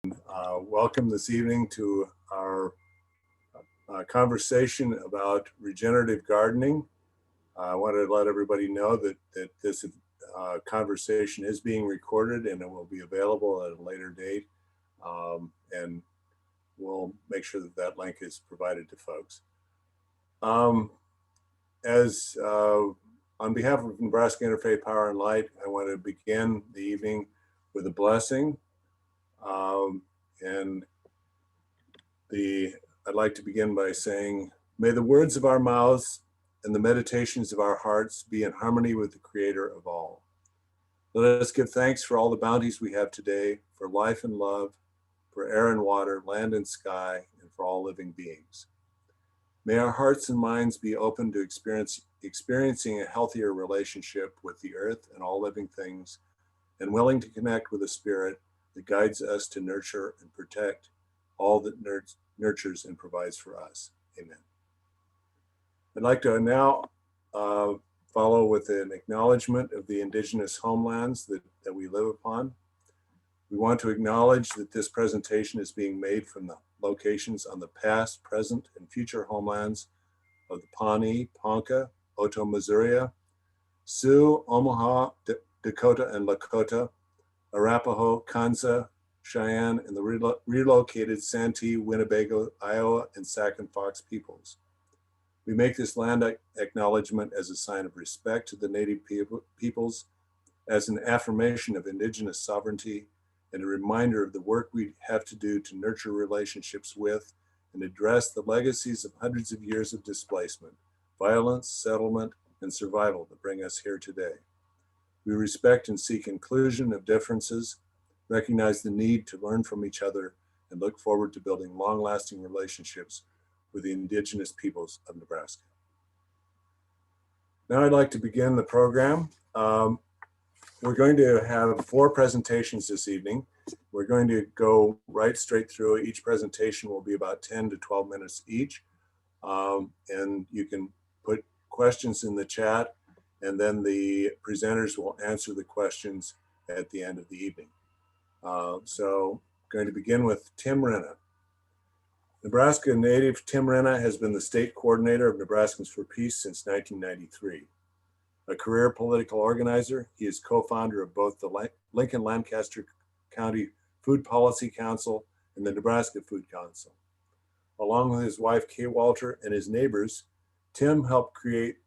Welcome this evening to our conversation about regenerative gardening. I wanted to let everybody know that this conversation is being recorded and it will be available at a later date. And we'll make sure that that link is provided to folks. On behalf of Nebraska Interfaith Power and Light, I want to begin the evening with a blessing. I'd like to begin by saying, may the words of our mouths and the meditations of our hearts be in harmony with the Creator of all. Let us give thanks for all the bounties we have today, for life and love, for air and water, land and sky, and for all living beings. May our hearts and minds be open to experiencing a healthier relationship with the earth and all living things, and willing to connect with a spirit that guides us to nurture and protect all that nurtures and provides for us. Amen. I'd like to now follow with an acknowledgement of the indigenous homelands that we live upon. We want to acknowledge that this presentation is being made from the locations on the past, present, and future homelands of the Pawnee, Ponca, Oto-Missouri, Sioux, Omaha, Dakota, and Lakota, Arapaho, Kansa, Cheyenne, and the relocated Santee, Winnebago, Iowa, and Sac and Fox peoples. We make this land acknowledgement as a sign of respect to the Native peoples, as an affirmation of indigenous sovereignty, and a reminder of the work we have to do to nurture relationships with and address the legacies of hundreds of years of displacement, violence, settlement, and survival that bring us here today. We respect and seek inclusion of differences, recognize the need to learn from each other, and look forward to building long-lasting relationships with the indigenous peoples of Nebraska. Now I'd like to begin the program. We're going to have 4 presentations this evening. We're going to go right straight through. Each presentation will be about 10 to 12 minutes each. And you can put questions in the chat, and then the presenters will answer the questions at the end of the evening. So I'm going to begin with Tim Renna. Nebraska native Tim Renna has been the state coordinator of Nebraskans for Peace since 1993. A career political organizer, he is co-founder of both the Lincoln-Lancaster County Food Policy Council and the Nebraska Food Council. Along with his wife, Kay Walter, and his neighbors, Tim helped create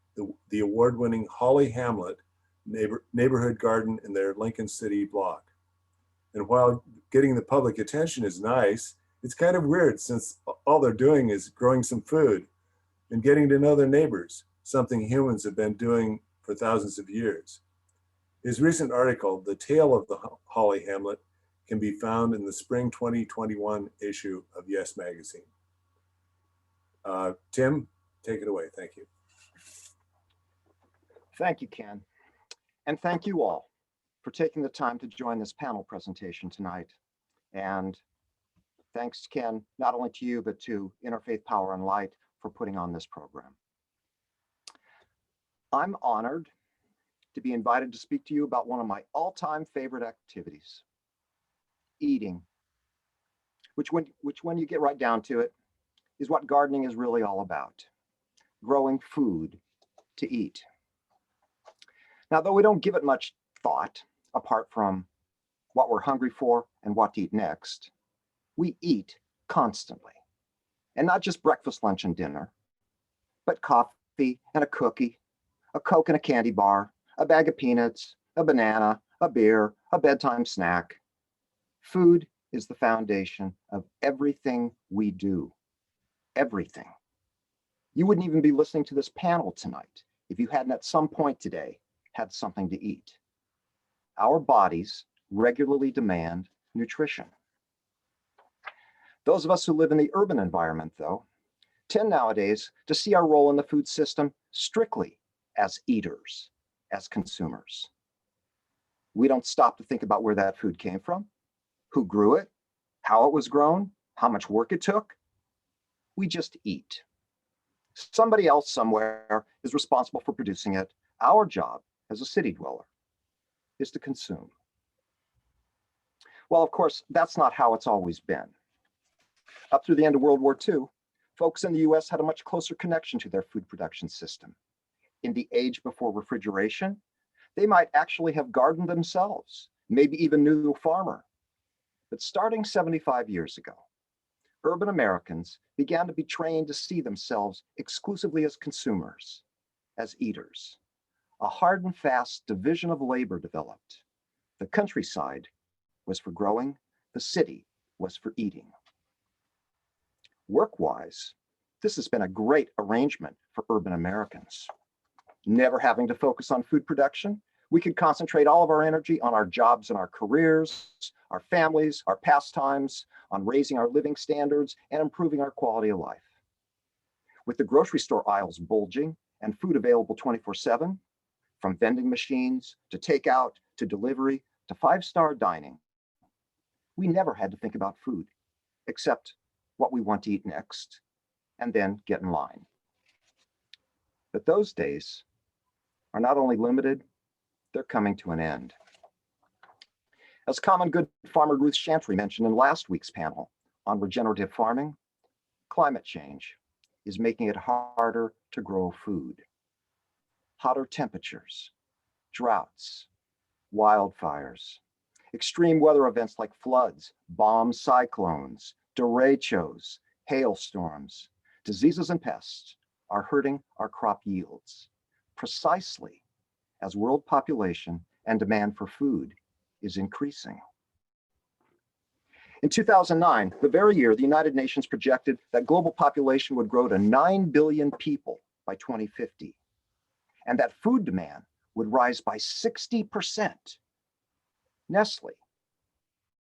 the award-winning Holly Hamlet neighborhood garden in their Lincoln City block. And while getting the public attention is nice, it's kind of weird since all they're doing is growing some food and getting to know their neighbors, something humans have been doing for thousands of years. His recent article, The Tale of the Holly Hamlet, can be found in the spring 2021 issue of Yes Magazine. Tim, take it away. Thank you. Thank you, Ken. And thank you all for taking the time to join this panel presentation tonight. And thanks, Ken, not only to you, but to Interfaith Power and Light for putting on this program. I'm honored to be invited to speak to you about one of my all-time favorite activities, eating, which when you get right down to it, is what gardening is really all about, growing food to eat. Now, though we don't give it much thought, apart from what we're hungry for and what to eat next, we eat constantly. And not just breakfast, lunch, and dinner, but coffee and a cookie, a Coke and a candy bar, a bag of peanuts, a banana, a beer, a bedtime snack. Food is the foundation of everything we do. Everything. You wouldn't even be listening to this panel tonight if you hadn't at some point today had something to eat. Our bodies regularly demand nutrition. Those of us who live in the urban environment, though, tend nowadays to see our role in the food system strictly as eaters, as consumers. We don't stop to think about where that food came from, who grew it, how it was grown, how much work it took. We just eat. Somebody else somewhere is responsible for producing it. Our job as a city dweller is to consume. Well, of course, that's not how it's always been. Up through the end of World War II, folks in the US had a much closer connection to their food production system. In the age before refrigeration, they might actually have gardened themselves, maybe even knew a farmer. But starting 75 years ago, urban Americans began to be trained to see themselves exclusively as consumers, as eaters. A hard and fast division of labor developed. The countryside was for growing, the city was for eating. Work-wise, this has been a great arrangement for urban Americans. Never having to focus on food production, we could concentrate all of our energy on our jobs and our careers, our families, our pastimes, on raising our living standards and improving our quality of life. With the grocery store aisles bulging and food available 24/7, from vending machines to takeout to delivery to five-star dining, we never had to think about food, except what we want to eat next, and then get in line. But those days are not only limited, they're coming to an end. As common good farmer Ruth Chantry mentioned in last week's panel on regenerative farming, climate change is making it harder to grow food. Hotter temperatures, droughts, wildfires, extreme weather events like floods, bomb cyclones, derechos, hailstorms, diseases and pests are hurting our crop yields, precisely as world population and demand for food is increasing. In 2009, the very year the United Nations projected that global population would grow to 9 billion people by 2050, and that food demand would rise by 60%. Nestle,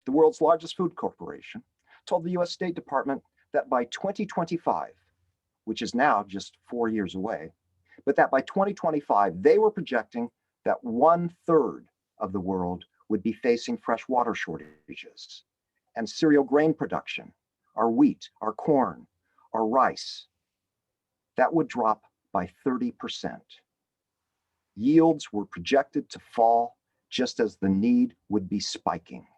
the world's largest food corporation, told the US State Department that by 2025, which is now just 4 years away, but that by 2025, they were projecting that 1/3 of the world would be facing fresh water shortages, and cereal grain production, our wheat, our corn, our rice, that would drop by 30%. Yields were projected to fall just as the need would be spiking.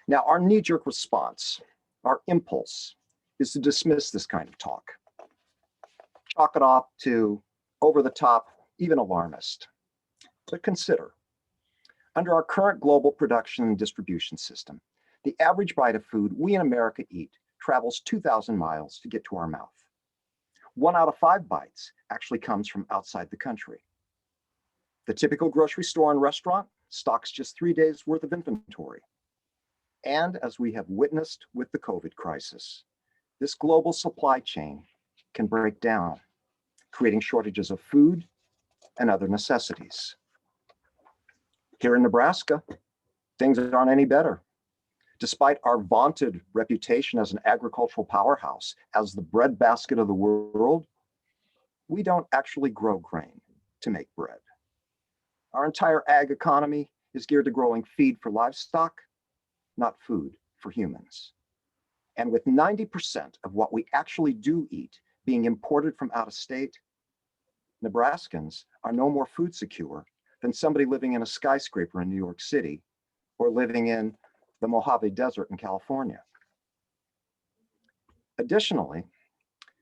Now, our knee-jerk response, our impulse, is to dismiss this kind of talk, chalk it off to over the top, even alarmist. But consider, under our current global production and distribution system, the average bite of food we in America eat travels 2,000 miles to get to our mouth. 1 out of 5 bites actually comes from outside the country. The typical grocery store and restaurant stocks just 3 days worth of inventory. And as we have witnessed with the COVID crisis, this global supply chain can break down, creating shortages of food and other necessities. Here in Nebraska, things aren't any better. Despite our vaunted reputation as an agricultural powerhouse, as the breadbasket of the world, we don't actually grow grain to make bread. Our entire ag economy is geared to growing feed for livestock, not food for humans. And with 90% of what we actually do eat being imported from out of state, Nebraskans are no more food secure than somebody living in a skyscraper in New York City or living in the Mojave Desert in California. Additionally,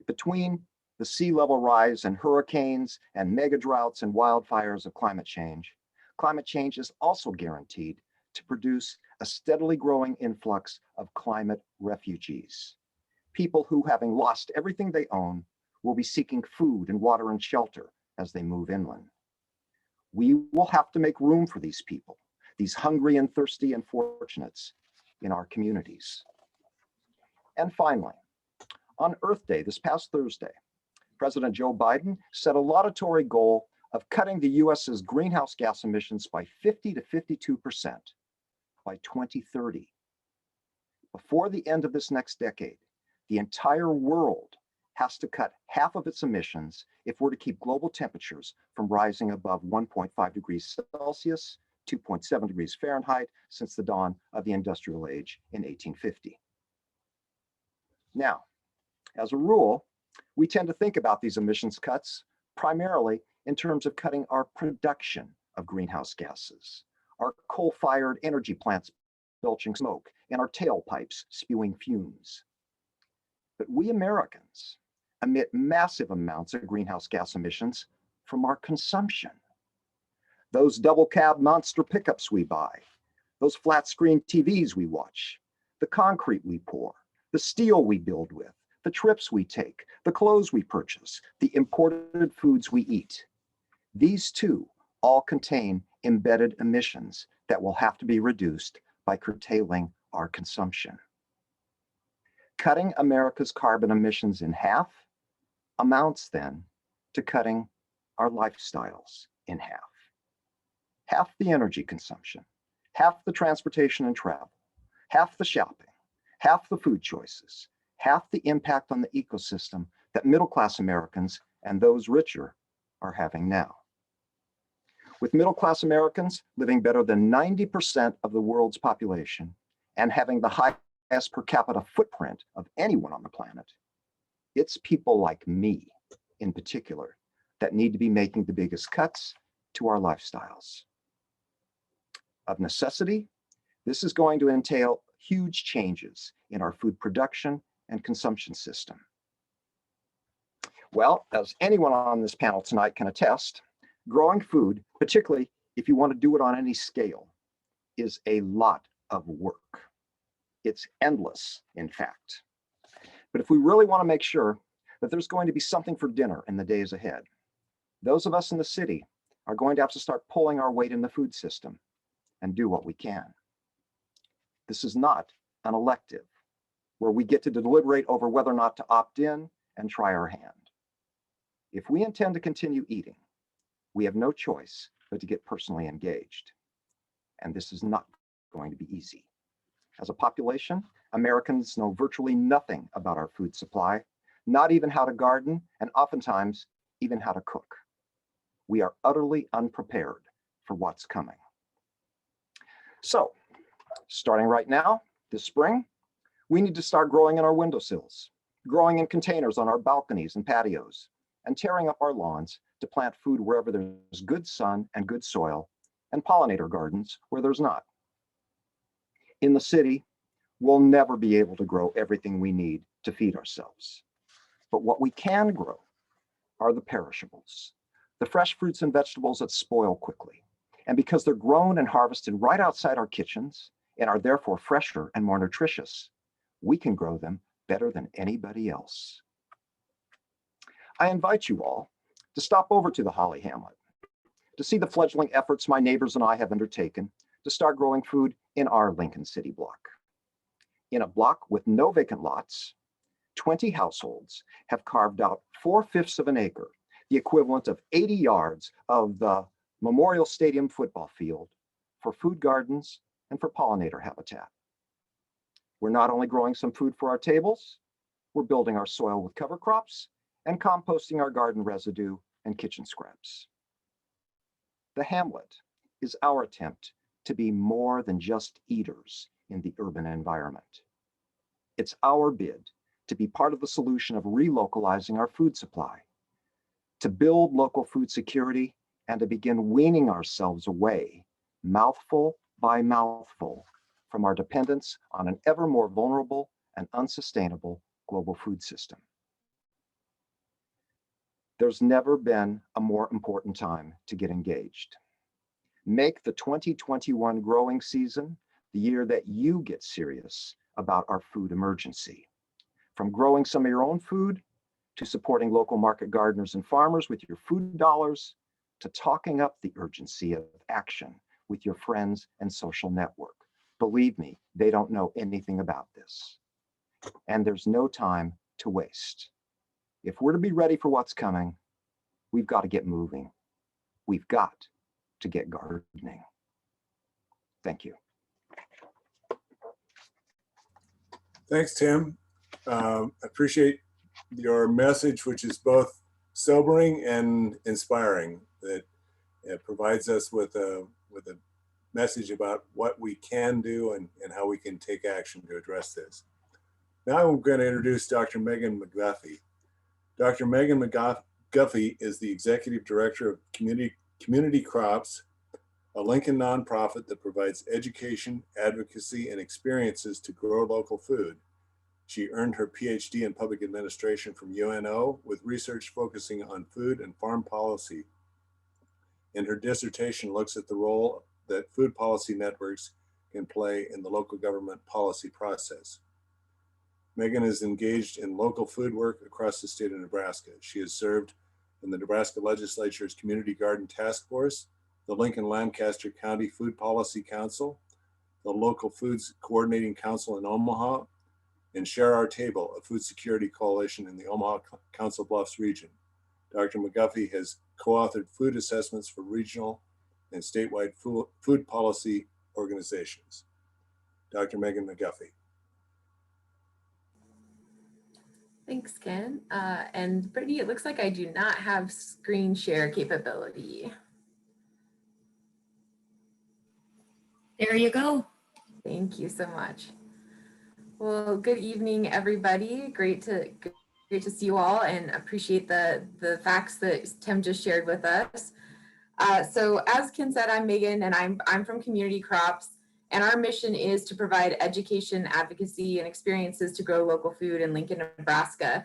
between the sea level rise and hurricanes and mega droughts and wildfires of climate change is also guaranteed to produce a steadily growing influx of climate refugees. People who, having lost everything they own, will be seeking food and water and shelter as they move inland. We will have to make room for these people, these hungry and thirsty unfortunates in our communities. And finally, on Earth Day this past Thursday, President Joe Biden set a laudatory goal of cutting the US's greenhouse gas emissions by 50 to 52% by 2030. Before the end of this next decade, the entire world has to cut half of its emissions if we're to keep global temperatures from rising above 1.5 degrees Celsius, 2.7 degrees Fahrenheit since the dawn of the industrial age in 1850. Now, as a rule, we tend to think about these emissions cuts primarily in terms of cutting our production of greenhouse gases, our coal-fired energy plants belching smoke, and our tailpipes spewing fumes. But we Americans emit massive amounts of greenhouse gas emissions from our consumption. Those double cab monster pickups we buy, those flat screen TVs we watch, the concrete we pour, the steel we build with, the trips we take, the clothes we purchase, the imported foods we eat. These too all contain embedded emissions that will have to be reduced by curtailing our consumption. Cutting America's carbon emissions in half amounts then to cutting our lifestyles in half. Half the energy consumption, half the transportation and travel, half the shopping, half the food choices, half the impact on the ecosystem that middle-class Americans and those richer are having now. With middle-class Americans living better than 90% of the world's population and having the highest per capita footprint of anyone on the planet, it's people like me in particular that need to be making the biggest cuts to our lifestyles. Of necessity, this is going to entail huge changes in our food production and consumption system. Well, as anyone on this panel tonight can attest, growing food, particularly if you want to do it on any scale, is a lot of work. It's endless, in fact. But if we really want to make sure that there's going to be something for dinner in the days ahead, those of us in the city are going to have to start pulling our weight in the food system and do what we can. This is not an elective where we get to deliberate over whether or not to opt in and try our hand. If we intend to continue eating, we have no choice but to get personally engaged. And this is not going to be easy. As a population, Americans know virtually nothing about our food supply, not even how to garden, and oftentimes even how to cook. We are utterly unprepared for what's coming. So, starting right now, this spring, we need to start growing in our windowsills, growing in containers on our balconies and patios, and tearing up our lawns to plant food wherever there's good sun and good soil, and pollinator gardens where there's not. In the city, we'll never be able to grow everything we need to feed ourselves. But what we can grow are the perishables, the fresh fruits and vegetables that spoil quickly. And because they're grown and harvested right outside our kitchens and are therefore fresher and more nutritious, we can grow them better than anybody else. I invite you all to stop over to the Holly Hamlet, to see the fledgling efforts my neighbors and I have undertaken to start growing food in our Lincoln City block. In a block with no vacant lots, 20 households have carved out 4/5 of an acre, the equivalent of 80 yards of the Memorial Stadium football field, for food gardens and for pollinator habitat. We're not only growing some food for our tables, we're building our soil with cover crops and composting our garden residue and kitchen scraps. The Hamlet is our attempt to be more than just eaters in the urban environment. It's our bid to be part of the solution of relocalizing our food supply, to build local food security, and to begin weaning ourselves away, mouthful by mouthful, from our dependence on an ever more vulnerable and unsustainable global food system. There's never been a more important time to get engaged. Make the 2021 growing season the year that you get serious about our food emergency. From growing some of your own food, to supporting local market gardeners and farmers with your food dollars, to talking up the urgency of action with your friends and social network. Believe me, they don't know anything about this. And there's no time to waste. If we're to be ready for what's coming, we've got to get moving. We've got to get gardening. Thank you. Thanks, Tim. I appreciate your message, which is both sobering and inspiring. That it provides us with a message about what we can do and how we can take action to address this. Now I'm going to introduce Dr. Megan McGuffey. Dr. Megan McGuffey is the Executive Director of Community Crops a Lincoln nonprofit that provides education, advocacy, and experiences to grow local food. She earned her PhD in public administration from UNO with research focusing on food and farm policy. And her dissertation looks at the role that food policy networks can play in the local government policy process. Megan is engaged in local food work across the state of Nebraska. She has served in the Nebraska Legislature's Community Garden Task Force, the Lincoln-Lancaster County Food Policy Council, the Local Foods Coordinating Council in Omaha, and Share Our Table, a food security coalition in the Omaha Council Bluffs region. Dr. McGuffey has co-authored food assessments for regional and statewide food policy organizations. Dr. Megan McGuffey. Thanks, Ken. And Brittany, it looks like I do not have screen share capability. There you go. Thank you so much. Well, good evening, everybody. Great to see you all, and appreciate the facts that Tim just shared with us. So as Ken said, I'm Megan, and I'm from Community Crops, and our mission is to provide education, advocacy, and experiences to grow local food in Lincoln, Nebraska.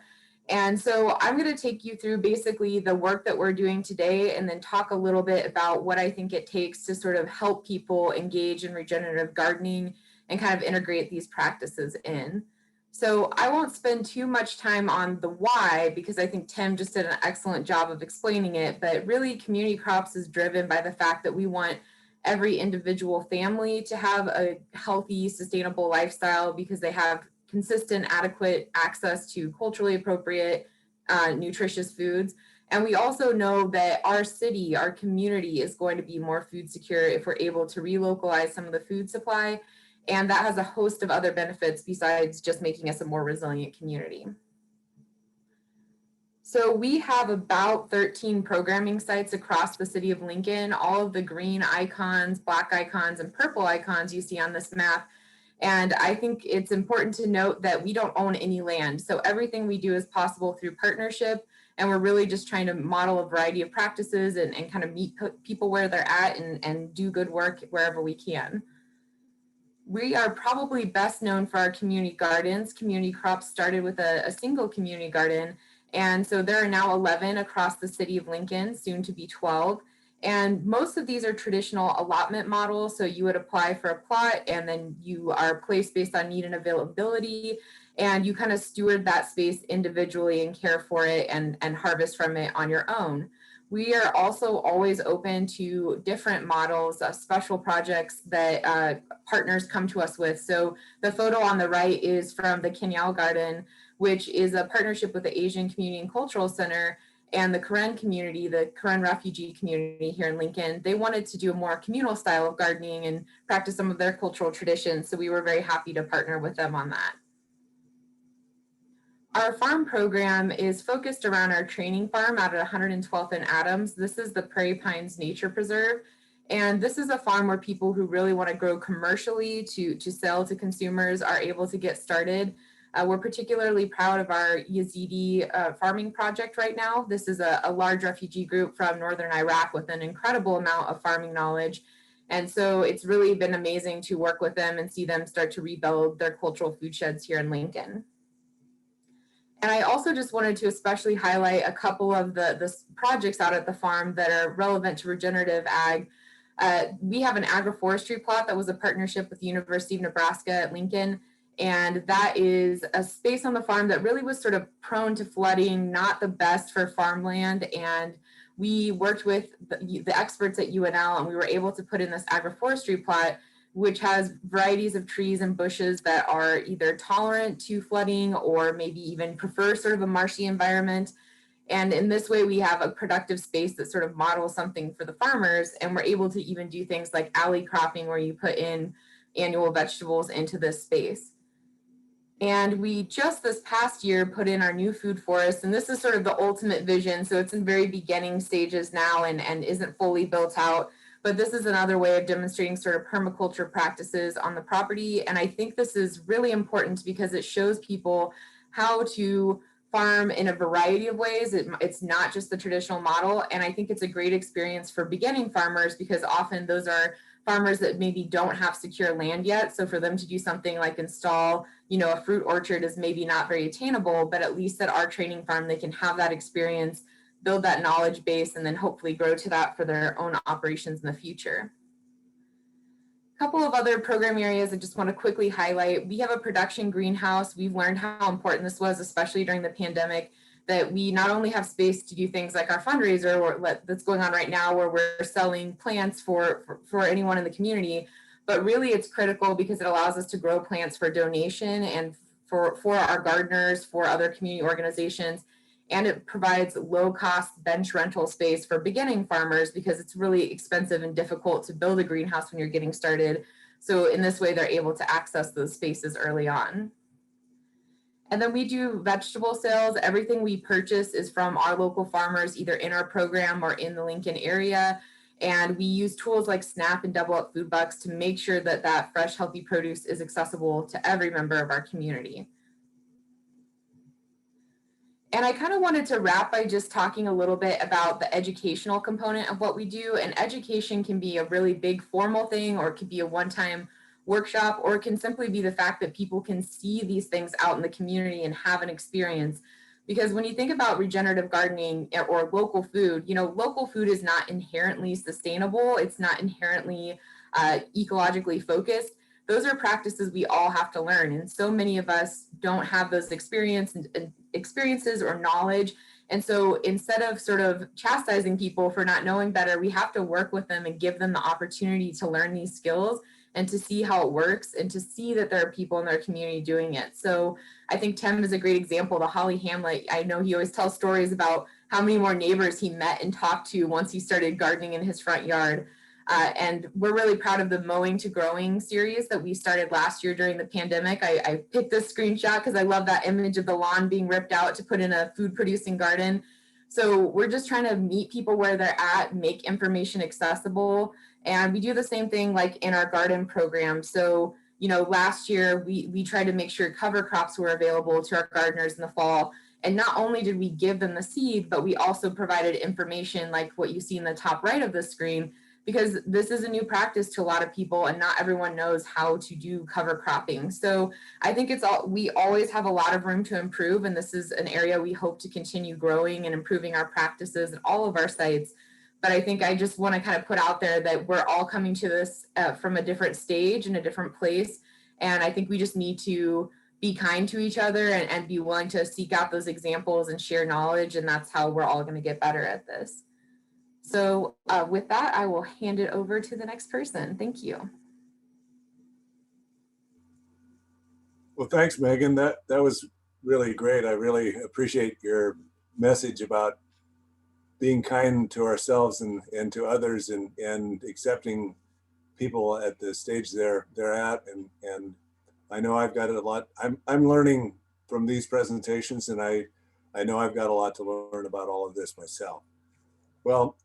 And so I'm going to take you through basically the work that we're doing today, and then talk a little bit about what I think it takes to sort of help people engage in regenerative gardening and kind of integrate these practices in. So I won't spend too much time on the why, because I think Tim just did an excellent job of explaining it, but really Community Crops is driven by the fact that we want every individual family to have a healthy, sustainable lifestyle because they have consistent, adequate access to culturally appropriate, nutritious foods. And we also know that our city, our community is going to be more food secure if we're able to relocalize some of the food supply. And that has a host of other benefits besides just making us a more resilient community. So we have about 13 programming sites across the city of Lincoln. All of the green icons, black icons, and purple icons you see on this map. And I think it's important to note that we don't own any land. So everything we do is possible through partnership. And we're really just trying to model a variety of practices and kind of meet people where they're at and do good work wherever we can. We are probably best known for our community gardens. Community Crops started with a single community garden. And so there are now 11 across the city of Lincoln, soon to be 12. And most of these are traditional allotment models. So you would apply for a plot and then you are placed based on need and availability. And you kind of steward that space individually and care for it and harvest from it on your own. We are also always open to different models of special projects that partners come to us with. So the photo on the right is from the Kenyal Garden, which is a partnership with the Asian Community and Cultural Center and the Karen community, the Karen refugee community here in Lincoln. They wanted to do a more communal style of gardening and practice some of their cultural traditions. So we were very happy to partner with them on that. Our farm program is focused around our training farm out at 112th and Adams. This is the Prairie Pines Nature Preserve. And this is a farm where people who really want to grow commercially to sell to consumers are able to get started. We're particularly proud of our Yazidi farming project right now. This is a large refugee group from northern Iraq with an incredible amount of farming knowledge. And so it's really been amazing to work with them and see them start to rebuild their cultural food sheds here in Lincoln. And I also just wanted to especially highlight a couple of the projects out at the farm that are relevant to regenerative ag. We have an agroforestry plot that was a partnership with the University of Nebraska at Lincoln. And that is a space on the farm that really was sort of prone to flooding, not the best for farmland. And we worked with the experts at UNL, and we were able to put in this agroforestry plot, which has varieties of trees and bushes that are either tolerant to flooding or maybe even prefer sort of a marshy environment. And in this way, we have a productive space that sort of models something for the farmers. And we're able to even do things like alley cropping, where you put in annual vegetables into this space. And we just this past year put in our new food forest, and this is sort of the ultimate vision. So it's in very beginning stages now and isn't fully built out. But this is another way of demonstrating sort of permaculture practices on the property. And I think this is really important because it shows people how to farm in a variety of ways. It's not just the traditional model. And I think it's a great experience for beginning farmers, because often those are farmers that maybe don't have secure land yet. So for them to do something like install, a fruit orchard is maybe not very attainable, but at least at our training farm, they can have that experience, build that knowledge base, and then hopefully grow to that for their own operations in the future. A couple of other program areas I just want to quickly highlight. We have a production greenhouse. We've learned how important this was, especially during the pandemic, that we not only have space to do things like our fundraiser that's going on right now, where we're selling plants for anyone in the community, but really it's critical because it allows us to grow plants for donation and for our gardeners, for other community organizations. And it provides low cost bench rental space for beginning farmers, because it's really expensive and difficult to build a greenhouse when you're getting started. So in this way, they're able to access those spaces early on. And then we do vegetable sales. Everything we purchase is from our local farmers, either in our program or in the Lincoln area. And we use tools like SNAP and Double Up Food Bucks to make sure that that fresh, healthy produce is accessible to every member of our community. And I kind of wanted to wrap by just talking a little bit about the educational component of what we do. And education can be a really big formal thing, or it could be a one-time workshop, or it can simply be the fact that people can see these things out in the community and have an experience. Because when you think about regenerative gardening or local food, local food is not inherently sustainable. It's not inherently ecologically focused. Those are practices we all have to learn. And so many of us don't have those experiences or knowledge. And so instead of sort of chastising people for not knowing better, we have to work with them and give them the opportunity to learn these skills and to see how it works and to see that there are people in their community doing it. So I think Tim is a great example. The Holly Hamlet, I know he always tells stories about how many more neighbors he met and talked to once he started gardening in his front yard. And we're really proud of the Mowing to Growing series that we started last year during the pandemic. I picked this screenshot because I love that image of the lawn being ripped out to put in a food producing garden. So we're just trying to meet people where they're at, make information accessible. And we do the same thing like in our garden program. So, last year we tried to make sure cover crops were available to our gardeners in the fall. And not only did we give them the seed, but we also provided information like what you see in the top right of the screen, because this is a new practice to a lot of people and not everyone knows how to do cover cropping. So I think we always have a lot of room to improve, and this is an area we hope to continue growing and improving our practices at all of our sites. But I think I just want to kind of put out there that we're all coming to this from a different stage and a different place. And I think we just need to be kind to each other and be willing to seek out those examples and share knowledge. And that's how we're all going to get better at this. So with that, I will hand it over to the next person. Thank you. Well, thanks, Megan. That was really great. I really appreciate your message about being kind to ourselves and to others and accepting people at the stage they're at. And I know I've got a lot. I'm learning from these presentations, and I know I've got a lot to learn about all of this myself. Well,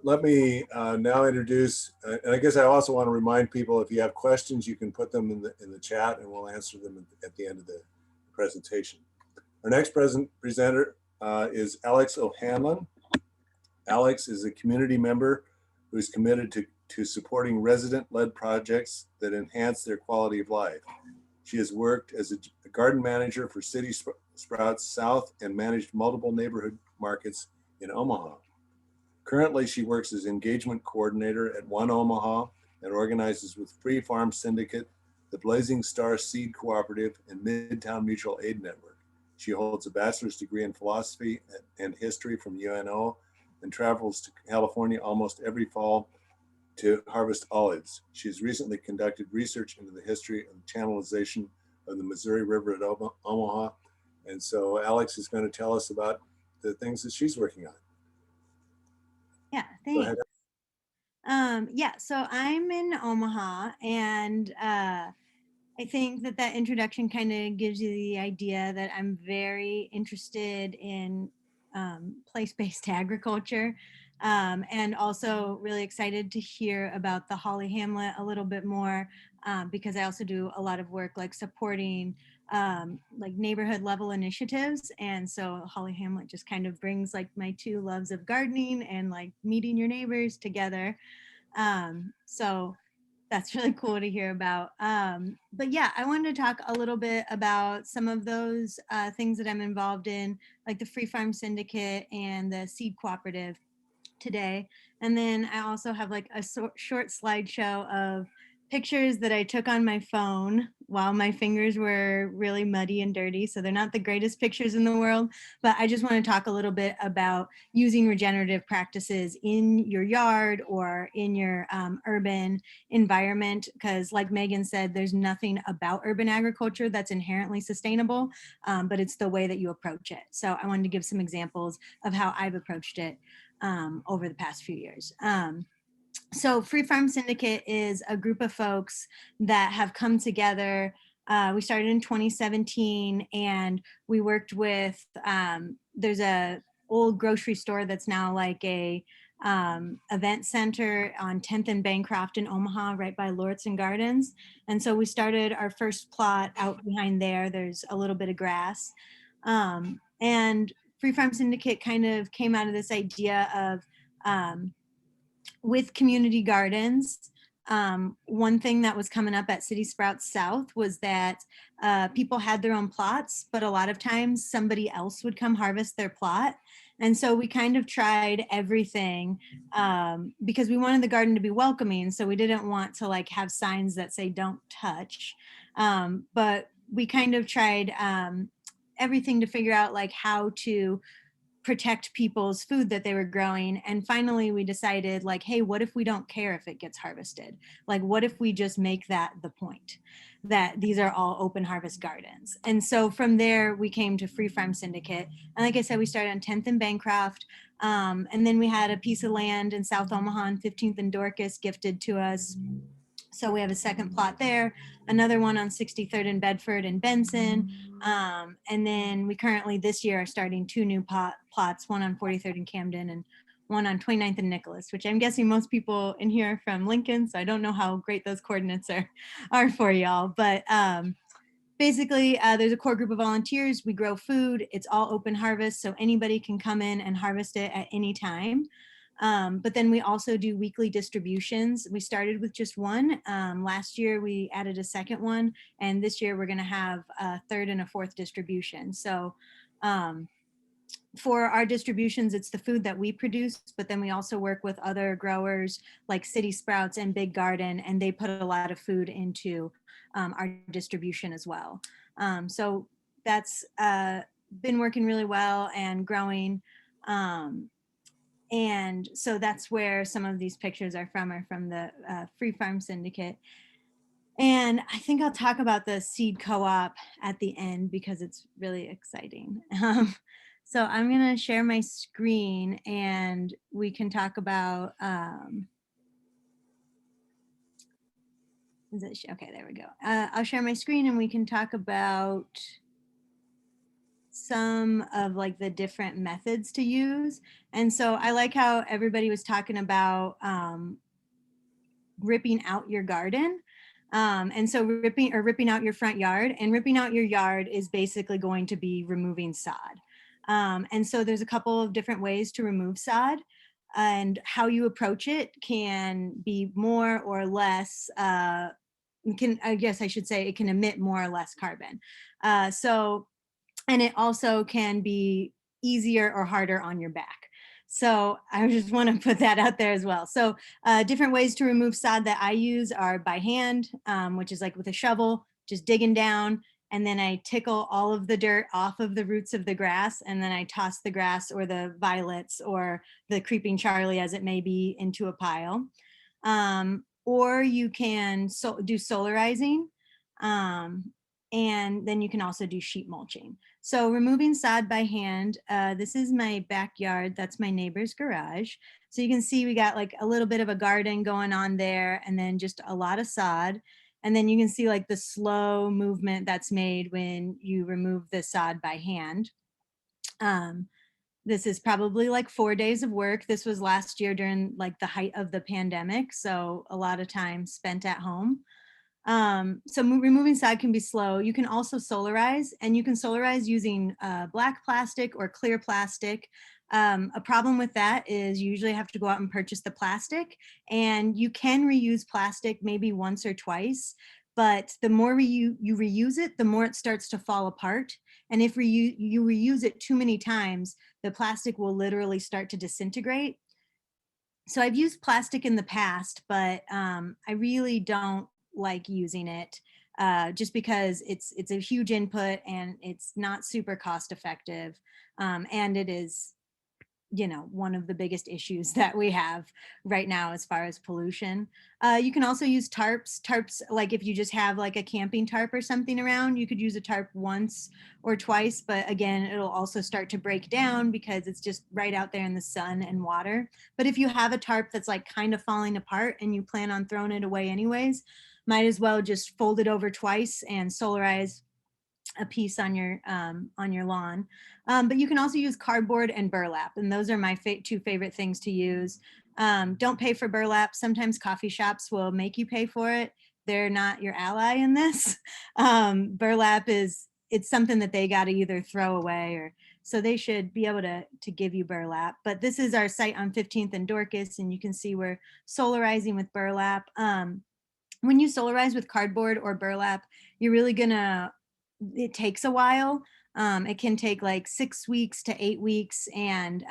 let me now introduce, and I guess I also want to remind people, if you have questions, you can put them in the chat and we'll answer them at the end of the presentation. Our next presenter is Alex O'Hanlon. Alex is a community member who's committed to supporting resident-led projects that enhance their quality of life. She has worked as a garden manager for City Sprouts South and managed multiple neighborhood markets in Omaha. Currently, she works as engagement coordinator at One Omaha and organizes with Free Farm Syndicate, the Blazing Star Seed Cooperative, and Midtown Mutual Aid Network. She holds a bachelor's degree in philosophy and history from UNO and travels to California almost every fall to harvest olives. She's recently conducted research into the history of the channelization of the Missouri River at Omaha. And so Alex is going to tell us about the things that she's working on. Yeah, thanks. Yeah, so I'm in Omaha, and I think that introduction kind of gives you the idea that I'm very interested in place-based agriculture, and also really excited to hear about the Holly Hamlet a little bit more. because I also do a lot of work like supporting like neighborhood level initiatives. And so Holly Hamlet just kind of brings like my two loves of gardening and like meeting your neighbors together. So that's really cool to hear about. But yeah, I wanted to talk a little bit about some of those things that I'm involved in, like the Free Farm Syndicate and the Seed Cooperative today. And then I also have like a short slideshow of pictures that I took on my phone while my fingers were really muddy and dirty. So they're not the greatest pictures in the world, but I just want to talk a little bit about using regenerative practices in your yard or in your urban environment. Because like Megan said, there's nothing about urban agriculture that's inherently sustainable, but it's the way that you approach it. So I wanted to give some examples of how I've approached it over the past few years. So Free Farm Syndicate is a group of folks that have come together. We started in 2017 and we worked with, there's a old grocery store that's now like a event center on 10th and Bancroft in Omaha, right by Lauritsen Gardens. And so we started our first plot out behind there. There's a little bit of grass. And Free Farm Syndicate kind of came out of this idea of with community gardens. One thing that was coming up at City Sprouts South was that people had their own plots, but a lot of times somebody else would come harvest their plot. And so we kind of tried everything because we wanted the garden to be welcoming. So we didn't want to like have signs that say don't touch. But we kind of tried everything to figure out like how to protect people's food that they were growing. And finally we decided like, hey, what if we don't care if it gets harvested? Like, what if we just make that the point, that these are all open harvest gardens? And so from there we came to Free Farm Syndicate. And like I said, we started on 10th and Bancroft. And then we had a piece of land in South Omaha on 15th and Dorcas gifted to us. So we have a second plot there, another one on 63rd and Bedford and Benson. And then we currently this year are starting two new plots, one on 43rd and Camden and one on 29th and Nicholas, which I'm guessing most people in here are from Lincoln. So I don't know how great those coordinates are for y'all. But basically, there's a core group of volunteers. We grow food. It's all open harvest. So anybody can come in and harvest it at any time. But then we also do weekly distributions. We started with just one. Last year we added a second one, and this year we're going to have a third and a fourth distribution. So for our distributions, it's the food that we produce, but then we also work with other growers like City Sprouts and Big Garden, and they put a lot of food into our distribution as well. So that's been working really well and growing. And so that's where some of these pictures are from the Free Farm Syndicate. And I think I'll talk about the seed co-op at the end because it's really exciting. So I'm going to share my screen and we can talk about, okay, there we go. I'll share my screen and we can talk about some of like the different methods to use. And so I like how everybody was talking about ripping out your garden. And so ripping out your front yard, and ripping out your yard is basically going to be removing sod. And so there's a couple of different ways to remove sod, and how you approach it can be more or less, I guess I should say it can emit more or less carbon. And it also can be easier or harder on your back. So I just want to put that out there as well. So different ways to remove sod that I use are by hand, which is like with a shovel, just digging down. And then I tickle all of the dirt off of the roots of the grass. And then I toss the grass or the violets or the creeping Charlie, as it may be, into a pile. Or you can do solarizing. And then you can also do sheet mulching. So removing sod by hand, this is my backyard. That's my neighbor's garage. So you can see we got like a little bit of a garden going on there and then just a lot of sod. And then you can see like the slow movement that's made when you remove the sod by hand. This is probably like 4 days of work. This was last year during like the height of the pandemic. So a lot of time spent at home. So removing sod can be slow. You can also solarize, and you can solarize using black plastic or clear plastic. A problem with that is you usually have to go out and purchase the plastic, and you can reuse plastic maybe once or twice, but the more you reuse it, the more it starts to fall apart. And if you reuse it too many times, the plastic will literally start to disintegrate. So I've used plastic in the past, but I really don't like using it just because it's a huge input and it's not super cost effective. And it is, you know, one of the biggest issues that we have right now as far as pollution. You can also use tarps. Tarps, like if you just have like a camping tarp or something around, you could use a tarp once or twice, but again, it'll also start to break down because it's just right out there in the sun and water. But if you have a tarp that's like kind of falling apart and you plan on throwing it away anyways, might as well just fold it over twice and solarize a piece on your lawn. But you can also use cardboard and burlap, and those are my two favorite things to use. Don't pay for burlap. Sometimes coffee shops will make you pay for it. They're not your ally in this. Burlap it's something that they got to either throw away, or so they should be able to give you burlap. But this is our site on 15th and Dorcas, and you can see we're solarizing with burlap. When you solarize with cardboard or burlap, you're really gonna, it takes a while. It can take like 6 weeks to 8 weeks. And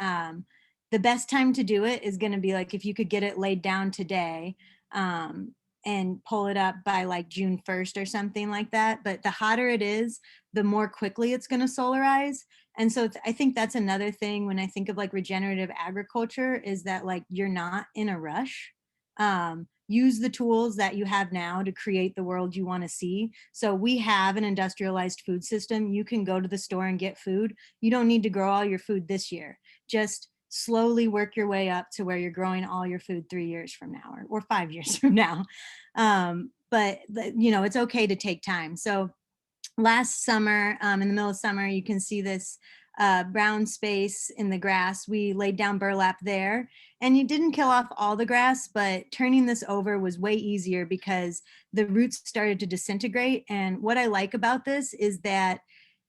the best time to do it is going to be like if you could get it laid down today and pull it up by like June 1st or something like that. But the hotter it is, the more quickly it's going to solarize. And so I think that's another thing when I think of like regenerative agriculture is that like you're not in a rush. Use the tools that you have now to create the world you want to see. So we have an industrialized food system. You can go to the store and get food. You don't need to grow all your food this year. Just slowly work your way up to where you're growing all your food 3 years from now or 5 years from now. But you know, it's okay to take time. So last summer, in the middle of summer, you can see this brown space in the grass. We laid down burlap there, and you didn't kill off all the grass, but turning this over was way easier because the roots started to disintegrate. And what I like about this is that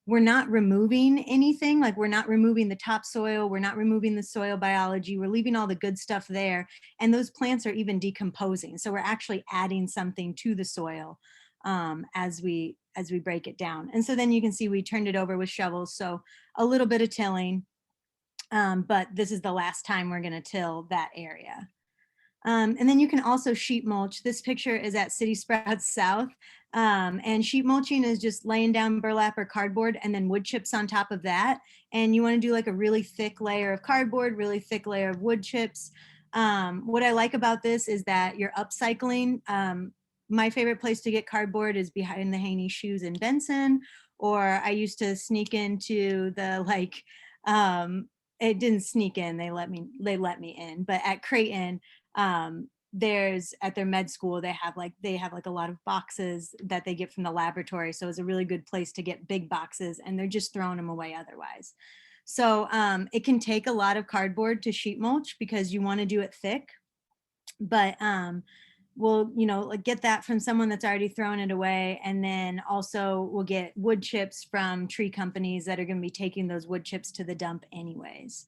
we're not removing anything, like we're not removing the topsoil, we're not removing the soil biology, we're leaving all the good stuff there. And those plants are even decomposing. So we're actually adding something to the soil as we break it down. And so then you can see we turned it over with shovels. So a little bit of tilling, but this is the last time we're gonna till that area. And then you can also sheet mulch. This picture is at City Sprouts South. And sheet mulching is just laying down burlap or cardboard and then wood chips on top of that. And you wanna do like a really thick layer of cardboard, really thick layer of wood chips. What I like about this is that you're upcycling. My favorite place to get cardboard is behind the Haney Shoes in Benson, or I used to sneak into the like, it didn't sneak in, they let me in, but at Creighton, there's at their med school, they have like a lot of boxes that they get from the laboratory. So it's a really good place to get big boxes, and they're just throwing them away otherwise. So it can take a lot of cardboard to sheet mulch because you want to do it thick, but we'll, you know, like get that from someone that's already thrown it away. And then also we'll get wood chips from tree companies that are going to be taking those wood chips to the dump anyways.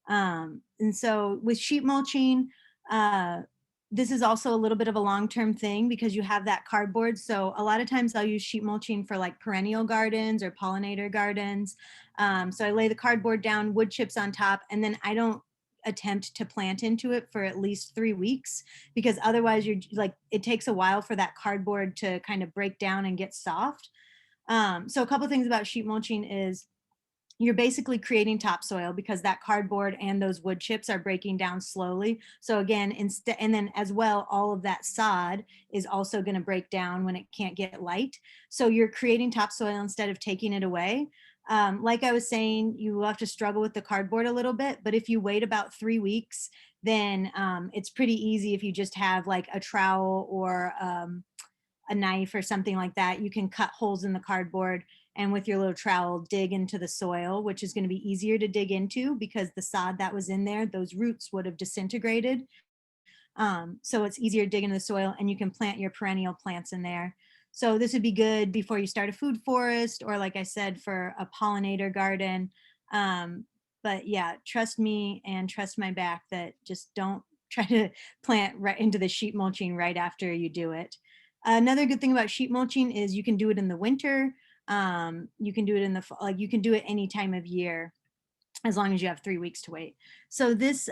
And so with sheet mulching, this is also a little bit of a long-term thing because you have that cardboard. So a lot of times I'll use sheet mulching for like perennial gardens or pollinator gardens. So I lay the cardboard down, wood chips on top, and then I don't attempt to plant into it for at least 3 weeks because otherwise you're like, it takes a while for that cardboard to kind of break down and get soft. So a couple of things about sheet mulching is you're basically creating topsoil because that cardboard and those wood chips are breaking down slowly. So again, instead, and then as well, all of that sod is also going to break down when it can't get light. So you're creating topsoil instead of taking it away. Like I was saying, you will have to struggle with the cardboard a little bit, but if you wait about 3 weeks, then it's pretty easy if you just have like a trowel or a knife or something like that. You can cut holes in the cardboard and with your little trowel dig into the soil, which is going to be easier to dig into because the sod that was in there, those roots would have disintegrated. So it's easier to dig into the soil and you can plant your perennial plants in there. So this would be good before you start a food forest, or like I said, for a pollinator garden. But yeah, trust me and trust my back that just don't try to plant right into the sheet mulching right after you do it. Another good thing about sheet mulching is you can do it in the winter. You can do it in the fall, like you can do it any time of year as long as you have 3 weeks to wait. So this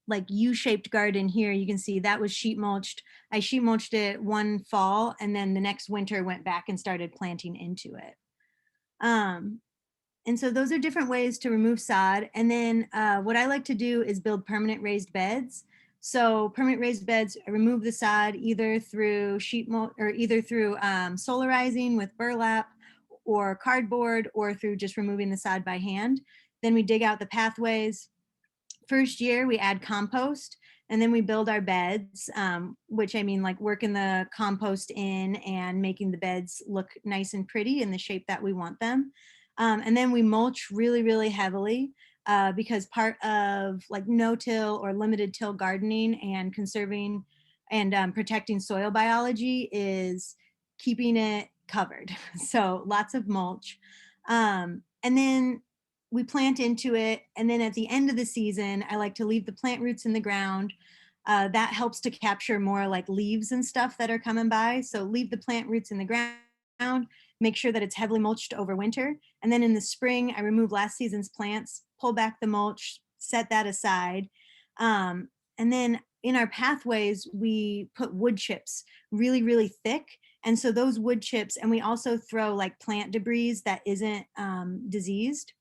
like U-shaped garden here, you can see that was sheet mulched. I sheet mulched it one fall, and then the next winter went back and started planting into it. And so those are different ways to remove sod. And then what I like to do is build permanent raised beds. So permanent raised beds, I remove the sod either through sheet mulch or either through solarizing with burlap or cardboard, or through just removing the sod by hand. Then we dig out the pathways. First year we add compost, and then we build our beds, which I mean like working the compost in and making the beds look nice and pretty in the shape that we want them. And then we mulch really, really heavily because part of like no-till or limited till gardening and conserving and protecting soil biology is keeping it covered. So lots of mulch. And then we plant into it. And then at the end of the season, I like to leave the plant roots in the ground. That helps to capture more like leaves and stuff that are coming by. So leave the plant roots in the ground, make sure that it's heavily mulched over winter. And then in the spring, I remove last season's plants, pull back the mulch, set that aside. And then in our pathways, we put wood chips really, really thick. And so those wood chips, and we also throw like plant debris that isn't diseased.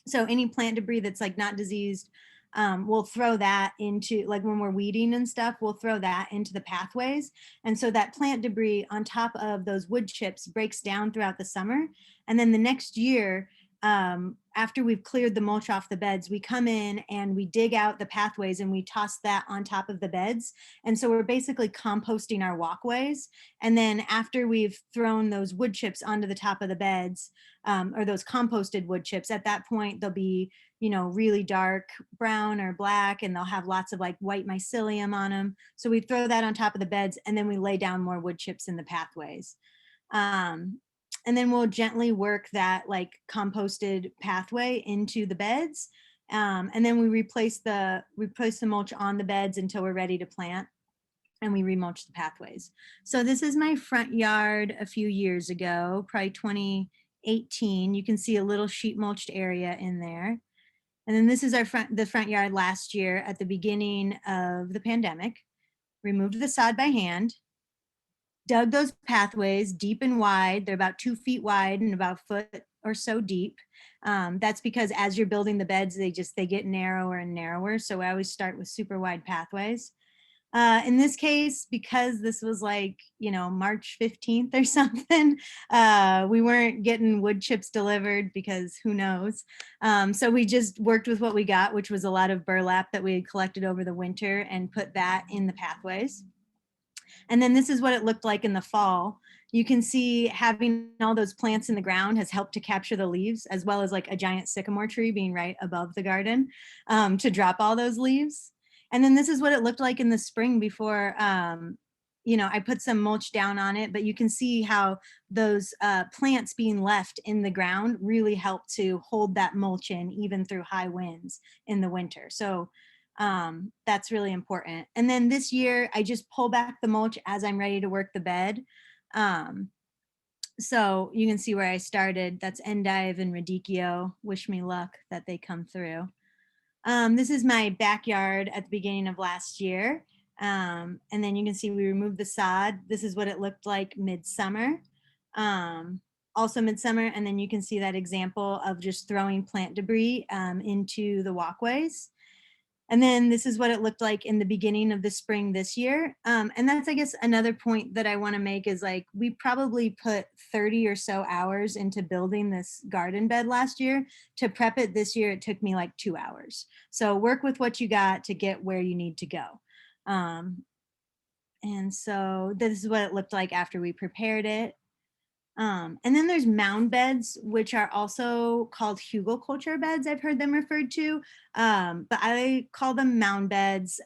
So any plant debris that's like not diseased, we'll throw that into, like when we're weeding and stuff, we'll throw that into the pathways. And so that plant debris on top of those wood chips breaks down throughout the summer. And then the next year, after we've cleared the mulch off the beds, we come in and we dig out the pathways and we toss that on top of the beds. And so we're basically composting our walkways. And then after we've thrown those wood chips onto the top of the beds, or those composted wood chips, at that point they'll be, you know, really dark brown or black, and they'll have lots of like white mycelium on them. So we throw that on top of the beds, and then we lay down more wood chips in the pathways. And then we'll gently work that like composted pathway into the beds. And then we replace the mulch on the beds until we're ready to plant, and we remulch the pathways. So this is my front yard a few years ago, probably 2018. You can see a little sheet mulched area in there. And then this is the front yard last year at the beginning of the pandemic. Removed the sod by hand, dug those pathways deep and wide. They're about 2 feet wide and about a foot or so deep. That's because as you're building the beds, they get narrower and narrower. So I always start with super wide pathways. In this case, because this was like, you know, March 15th or something, we weren't getting wood chips delivered because who knows. So we just worked with what we got, which was a lot of burlap that we had collected over the winter, and put that in the pathways. And then this is what it looked like in the fall. You can see having all those plants in the ground has helped to capture the leaves, as well as like a giant sycamore tree being right above the garden to drop all those leaves. And then this is what it looked like in the spring before, you know, I put some mulch down on it, but you can see how those plants being left in the ground really help to hold that mulch in even through high winds in the winter. So that's really important. And then this year I just pull back the mulch as I'm ready to work the bed. So you can see where I started. That's endive and radicchio. Wish me luck that they come through. This is my backyard at the beginning of last year. And then you can see we removed the sod. This is what it looked like midsummer. Also midsummer. And then you can see that example of just throwing plant debris into the walkways. And then this is what it looked like in the beginning of the spring this year. And that's, I guess, another point that I want to make is like, we probably put 30 or so hours into building this garden bed last year. To prep it this year, it took me like 2 hours. So work with what you got to get where you need to go. And so this is what it looked like after we prepared it. And then there's mound beds, which are also called hugelkultur beds. I've heard them referred to, but I call them mound beds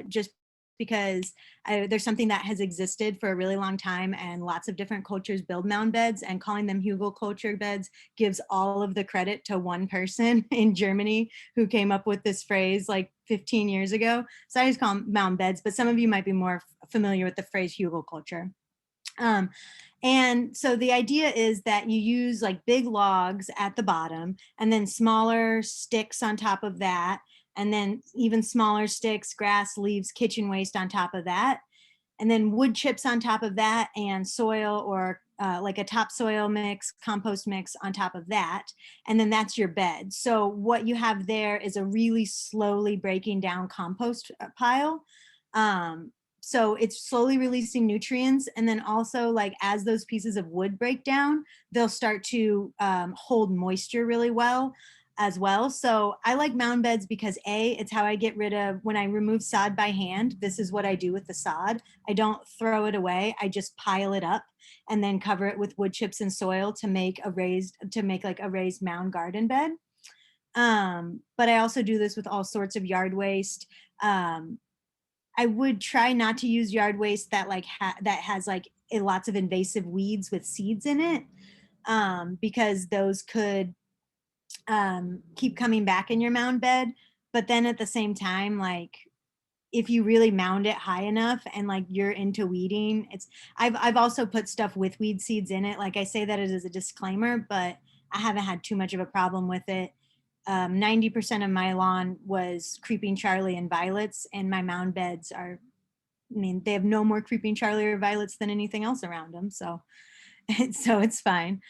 just because there's something that has existed for a really long time, and lots of different cultures build mound beds, and calling them hugelkultur beds gives all of the credit to one person in Germany who came up with this phrase like 15 years ago. So I just call them mound beds, but some of you might be more familiar with the phrase hugelkultur. And so the idea is that you use like big logs at the bottom and then smaller sticks on top of that, and then even smaller sticks, grass, leaves, kitchen waste on top of that, and then wood chips on top of that, and soil or like a topsoil mix, compost mix on top of that. And then that's your bed. So what you have there is a really slowly breaking down compost pile. So it's slowly releasing nutrients. And then also, like, as those pieces of wood break down, they'll start to hold moisture really well as well. So I like mound beds because A, it's how I get rid of, when I remove sod by hand, this is what I do with the sod. I don't throw it away. I just pile it up and then cover it with wood chips and soil to make like a raised mound garden bed. But I also do this with all sorts of yard waste. I would try not to use yard waste that like that has like lots of invasive weeds with seeds in it, because those could keep coming back in your mound bed. But then at the same time, like, if you really mound it high enough and like you're into weeding, I've also put stuff with weed seeds in it. Like, I say that as a disclaimer, but I haven't had too much of a problem with it. 90% of my lawn was creeping Charlie and violets, and my mound beds are, I mean, they have no more creeping Charlie or violets than anything else around them. So, so it's fine.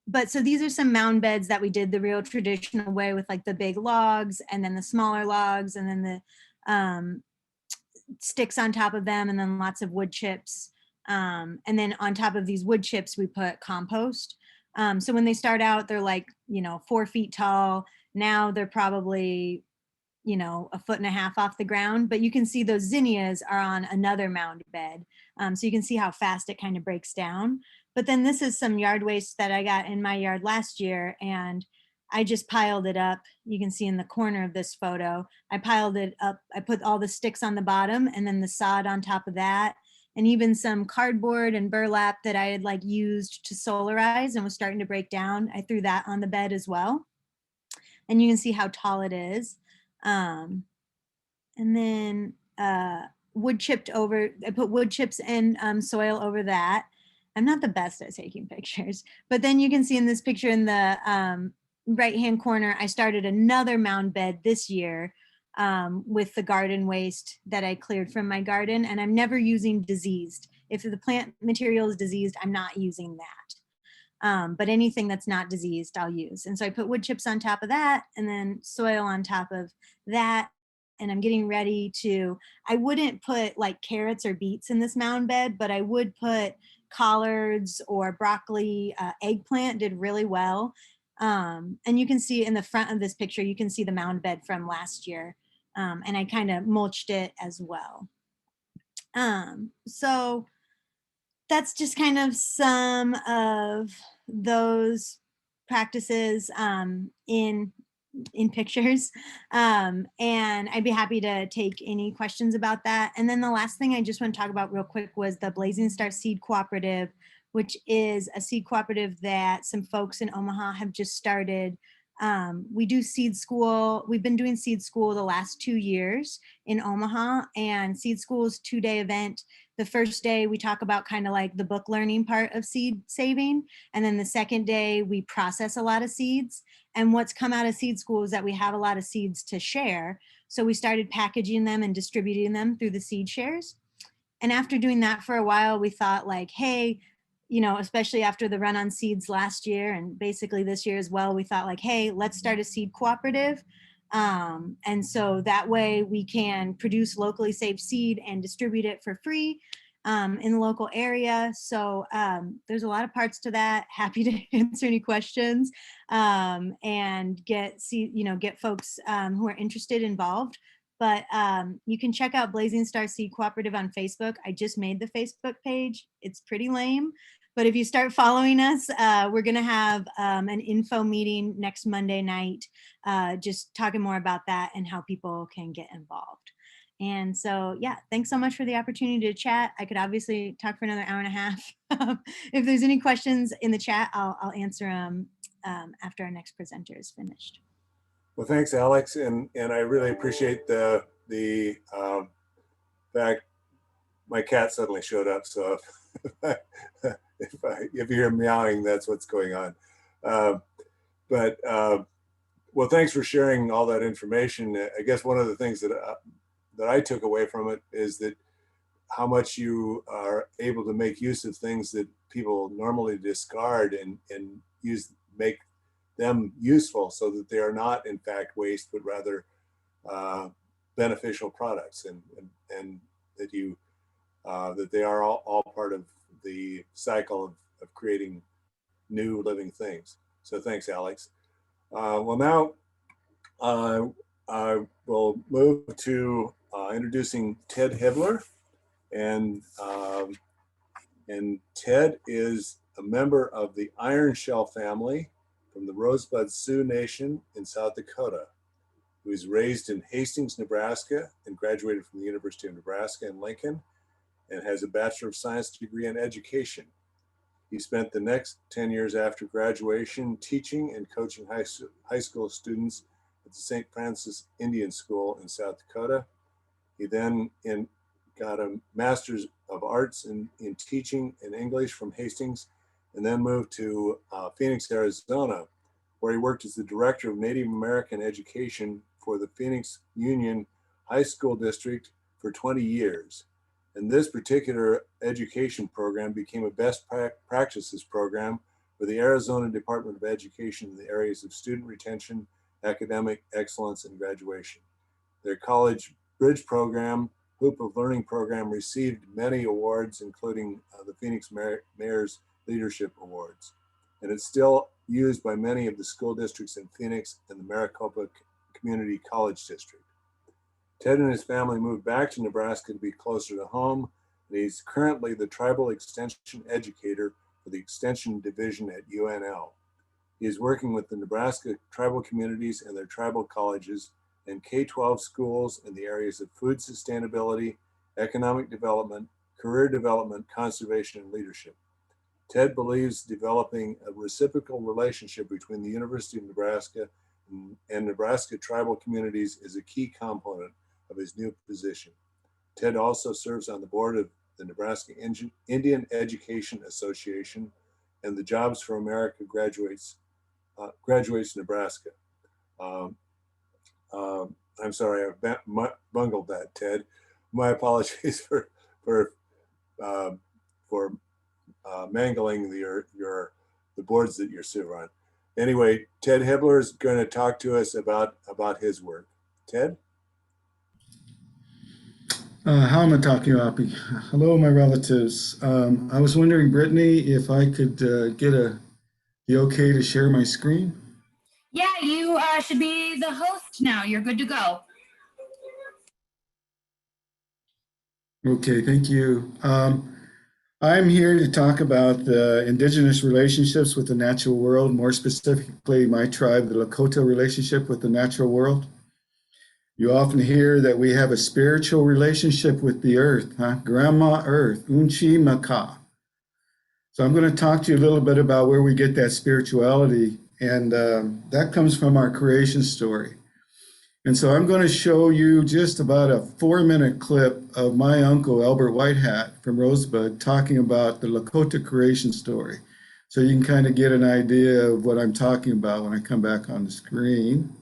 But so these are some mound beds that we did the real traditional way, with like the big logs and then the smaller logs and then the sticks on top of them, and then lots of wood chips. And then on top of these wood chips, we put compost. So when they start out, they're like, 4 feet tall. Now they're probably, 1.5 feet off the ground, but you can see those zinnias are on another mound bed. So you can see how fast it kind of breaks down. But then this is some yard waste that I got in my yard last year, and I just piled it up. You can see in the corner of this photo, I piled it up. I put all the sticks on the bottom and then the sod on top of that, and even some cardboard and burlap that I had like used to solarize and was starting to break down. I threw that on the bed as well. And you can see how tall it is. And then wood chipped over, I put wood chips and soil over that. I'm not the best at taking pictures, but then you can see in this picture in the right-hand corner, I started another mound bed this year with the garden waste that I cleared from my garden, and I'm never using diseased. If the plant material is diseased, I'm not using that. But anything that's not diseased, I'll use. And so I put wood chips on top of that, and then soil on top of that. And I'm getting ready to, I wouldn't put like carrots or beets in this mound bed, but I would put collards or broccoli. Eggplant did really well. And you can see in the front of this picture, you can see the mound bed from last year. And I kind of mulched it as well. So that's just kind of some of those practices in pictures. And I'd be happy to take any questions about that. And then the last thing I just want to talk about real quick was the Blazing Star Seed Cooperative, which is a seed cooperative that some folks in Omaha have just started. We do seed school. We've been doing seed school the last 2 years in Omaha, and seed school is a 2-day event. The first day we talk about kind of like the book learning part of seed saving. And then the second day we process a lot of seeds. And what's come out of seed school is that we have a lot of seeds to share. So we started packaging them and distributing them through the seed shares. And after doing that for a while, we thought like, hey, especially after the run on seeds last year and basically this year as well, we thought like, hey, let's start a seed cooperative. And so that way we can produce locally saved seed and distribute it for free in the local area. So there's a lot of parts to that. Happy to answer any questions and get folks who are interested involved. But you can check out Blazing Star Seed Cooperative on Facebook. I just made the Facebook page. It's pretty lame. But if you start following us, we're going to have an info meeting next Monday night, just talking more about that and how people can get involved. And so, yeah, thanks so much for the opportunity to chat. I could obviously talk for another hour and a half. If there's any questions in the chat, I'll answer them after our next presenter is finished. Well, thanks, Alex, and I really appreciate the fact my cat suddenly showed up. So if you hear meowing, that's what's going on. Well, thanks for sharing all that information. I guess one of the things that I took away from it is that how much you are able to make use of things that people normally discard and make them useful, so that they are not in fact waste, but rather beneficial products, and that you that they are all part of the cycle of creating new living things. So thanks, Alex. Well, now I will move to introducing Ted Hibler, and Ted is a member of the Iron Shell family from the Rosebud Sioux Nation in South Dakota, who was raised in Hastings, Nebraska, and graduated from the University of Nebraska in Lincoln, and has a Bachelor of Science degree in education. He spent the next 10 years after graduation teaching and coaching high school students at the St. Francis Indian School in South Dakota. He then got a Master's of Arts in teaching and English from Hastings, and then moved to Phoenix, Arizona, where he worked as the Director of Native American Education for the Phoenix Union High School District for 20 years. And this particular education program became a best practices program for the Arizona Department of Education in the areas of student retention, academic excellence, and graduation. Their college bridge program, Hoop of Learning program, received many awards, including the Phoenix Mayor's Leadership Awards. And it's still used by many of the school districts in Phoenix and the Maricopa Community College District. Ted and his family moved back to Nebraska to be closer to home, and he's currently the Tribal Extension Educator for the Extension Division at UNL. He is working with the Nebraska tribal communities and their tribal colleges and K-12 schools in the areas of food sustainability, economic development, career development, conservation, and leadership. Ted believes developing a reciprocal relationship between the University of Nebraska and Nebraska tribal communities is a key component of his new position. Ted also serves on the board of the Nebraska Indian Education Association and the Jobs for America Graduates Nebraska. I'm sorry, I bungled that, Ted. My apologies for mangling the boards that you're sitting on. Anyway, Ted Hibler is going to talk to us about his work. Ted? How am I talking, Oppie? Hello, my relatives. I was wondering, Brittany, if I could get the okay to share my screen. Yeah, you should be the host now. You're good to go. Okay, thank you. I'm here to talk about the indigenous relationships with the natural world, more specifically my tribe, the Lakota relationship with the natural world. You often hear that we have a spiritual relationship with the earth, huh? Grandma Earth, Unchi Maka. So I'm going to talk to you a little bit about where we get that spirituality, and that comes from our creation story. And so I'm going to show you just about a 4-minute clip of my uncle, Albert Whitehat from Rosebud, talking about the Lakota creation story. So you can kind of get an idea of what I'm talking about when I come back on the screen.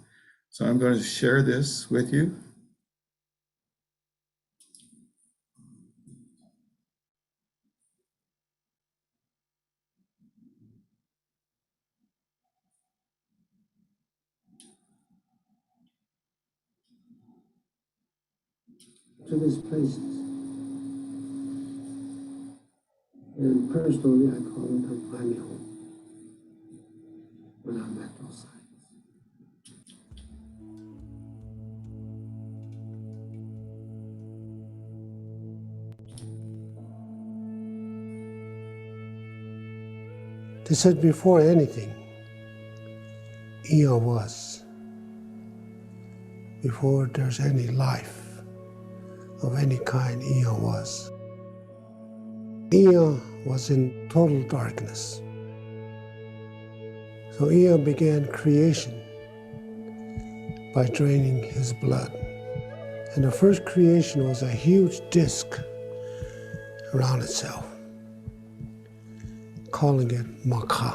So I'm going to share this with you. To these places. And personally, I call them my home when I'm at those sites. They said before anything, Eo was, before there's any life, of any kind Ea was. Ea was in total darkness. So Ea began creation by draining his blood. And the first creation was a huge disk around itself, calling it Maka.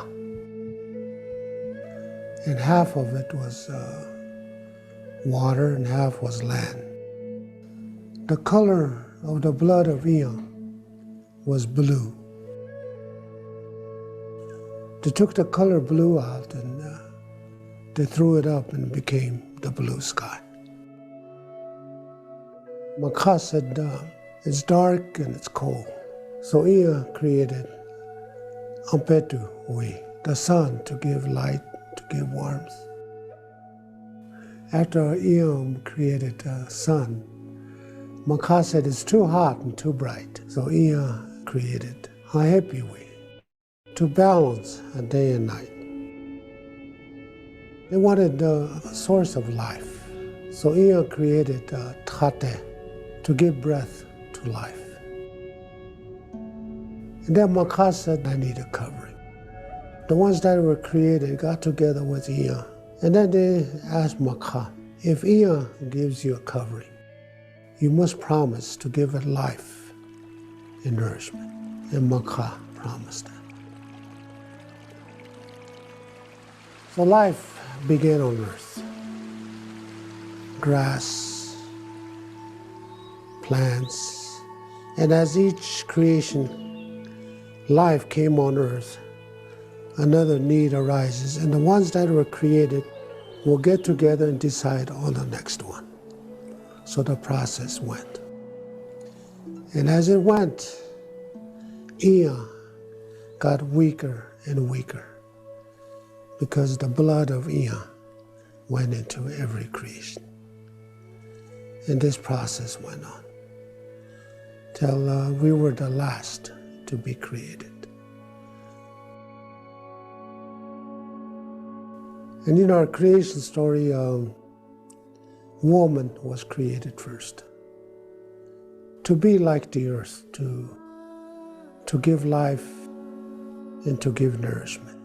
And half of it was water and half was land. The color of the blood of Ea was blue. They took the color blue out and they threw it up and it became the blue sky. Maka said, it's dark and it's cold. So Ea created Ampetu, the sun, to give light, to give warmth. After Ea created the sun, Maka said it's too hot and too bright. So Ea created Haepiwi, to balance a day and night. They wanted a source of life. So Ea created Tate, to give breath to life. And then Maka said, I need a covering. The ones that were created got together with Ea, and then they asked Maka, if Ea gives you a covering, you must promise to give it life and nourishment. And Maka promised that. So life began on earth. Grass, plants, and as each creation, life came on earth, another need arises, and the ones that were created will get together and decide on the next one. So the process went. And as it went, Ea got weaker and weaker because the blood of Ea went into every creation. And this process went on till we were the last to be created. And in our creation story, woman was created first to be like the earth, to give life and to give nourishment.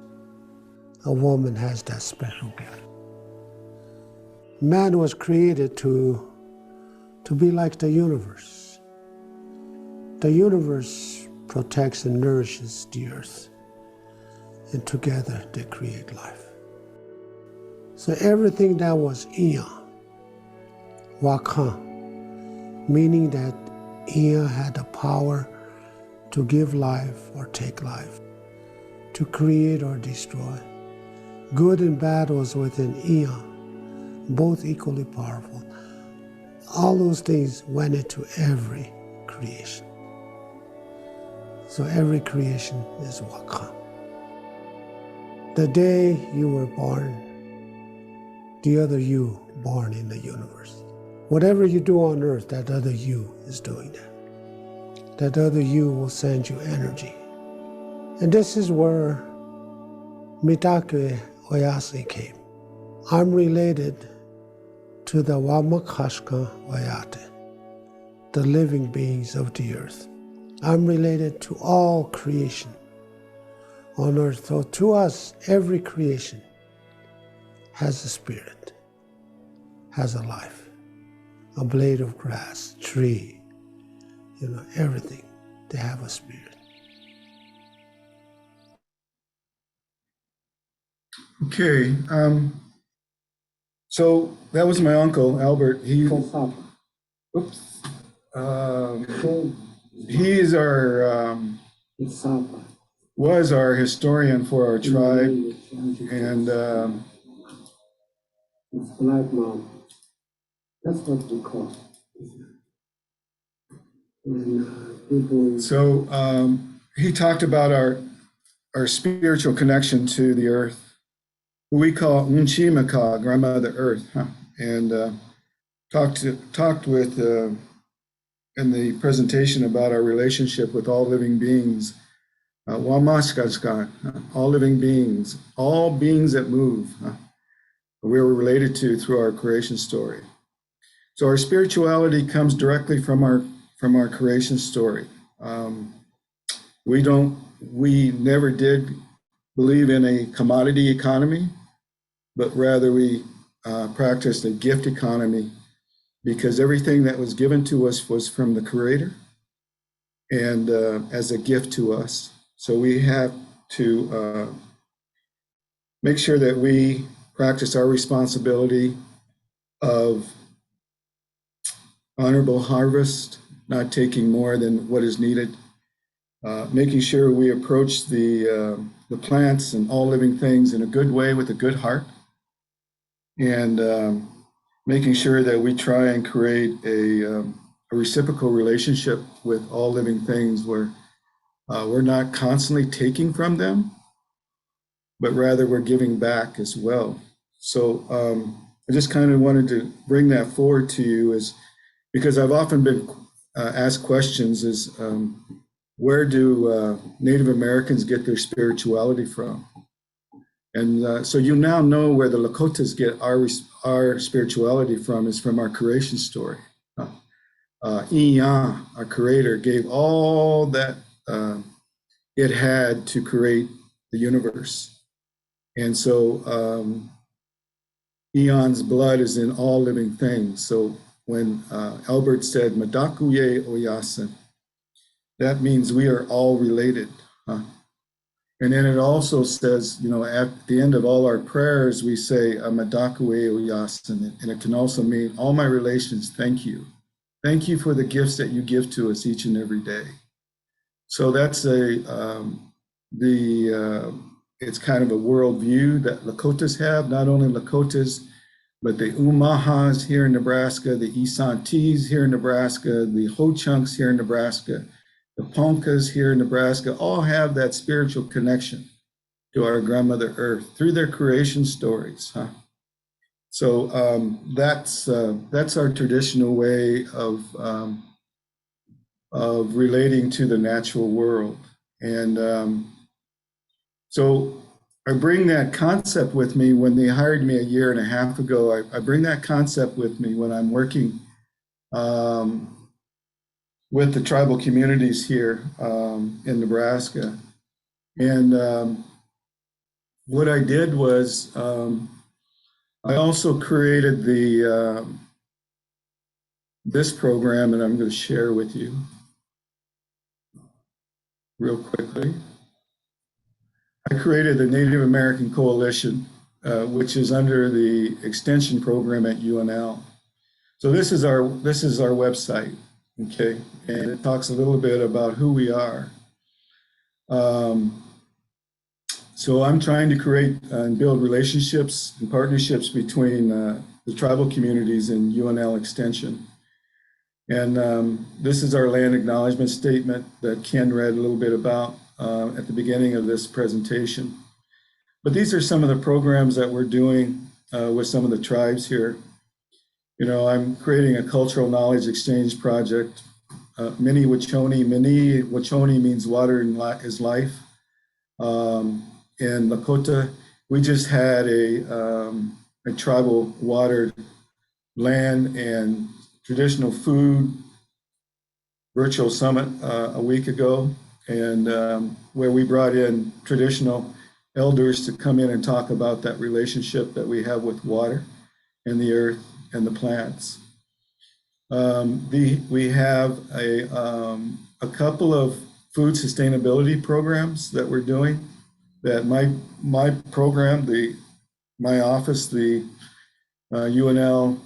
A woman has that special gift. Man was created to be like the universe. The universe protects and nourishes the earth, and together they create life. So everything that was Ea, Waka, meaning that Ea had the power to give life or take life, to create or destroy. Good and bad was within Ea, both equally powerful. All those things went into every creation. So every creation is Waka. The day you were born, the other you born in the universe. Whatever you do on earth, that other you is doing that. That other you will send you energy. And this is where Mitake Oyase came. I'm related to the Wamakashka Wayate, the living beings of the earth. I'm related to all creation on earth. So to us, every creation has a spirit, has a life, a blade of grass, tree, everything. They have a spirit. Okay, so that was my uncle, Albert. He is was our historian for our tribe, and It's Black Mound. That's what we call it. And so he talked about our spiritual connection to the earth, who we call Unchimaka, Grandmother Earth, and talked with in the presentation about our relationship with all living beings, Wamaskaskan, all living beings, all beings that move, we were related to through our creation story. So our spirituality comes directly from our creation story. We never did believe in a commodity economy, but rather we practiced a gift economy, because everything that was given to us was from the Creator and as a gift to us. So we have to make sure that we practice our responsibility of honorable harvest, not taking more than what is needed, making sure we approach the plants and all living things in a good way with a good heart, and making sure that we try and create a reciprocal relationship with all living things where we're not constantly taking from them, but rather we're giving back as well. So I just kind of wanted to bring that forward to you, is because I've often been asked questions is, where do Native Americans get their spirituality from? And so you now know where the Lakotas get our spirituality from, is from our creation story. Iyan, our creator, gave all that it had to create the universe. And so Eon's blood is in all living things. So when Albert said, Madakuye Oyasin, that means we are all related. And then it also says, at the end of all our prayers, we say, Madakuye Oyasin, and it can also mean, all my relations, thank you. Thank you for the gifts that you give to us each and every day. So that's it's kind of a worldview that Lakotas have, not only Lakotas, but the Umahas here in Nebraska, the Isantis here in Nebraska, the Ho-Chunks here in Nebraska, the Ponkas here in Nebraska, all have that spiritual connection to our grandmother Earth through their creation stories. So that's our traditional way of relating to the natural world. And so I bring that concept with me when they hired me a year and a half ago. I bring that concept with me when I'm working with the tribal communities here in Nebraska. And what I did was I also created this program, and I'm going to share with you real quickly. I created the Native American Coalition, which is under the extension program at UNL. So this is our website, okay, and it talks a little bit about who we are. So I'm trying to create and build relationships and partnerships between the tribal communities and UNL Extension. And this is our land acknowledgement statement that Ken read a little bit about at the beginning of this presentation. But these are some of the programs that we're doing with some of the tribes here. I'm creating a cultural knowledge exchange project. Mini Wachoni means water is life. In Lakota, we just had a tribal water, land, and traditional food virtual summit a week ago, and where we brought in traditional elders to come in and talk about that relationship that we have with water and the earth and the plants. We have a couple of food sustainability programs that we're doing. That my program, my office, the UNL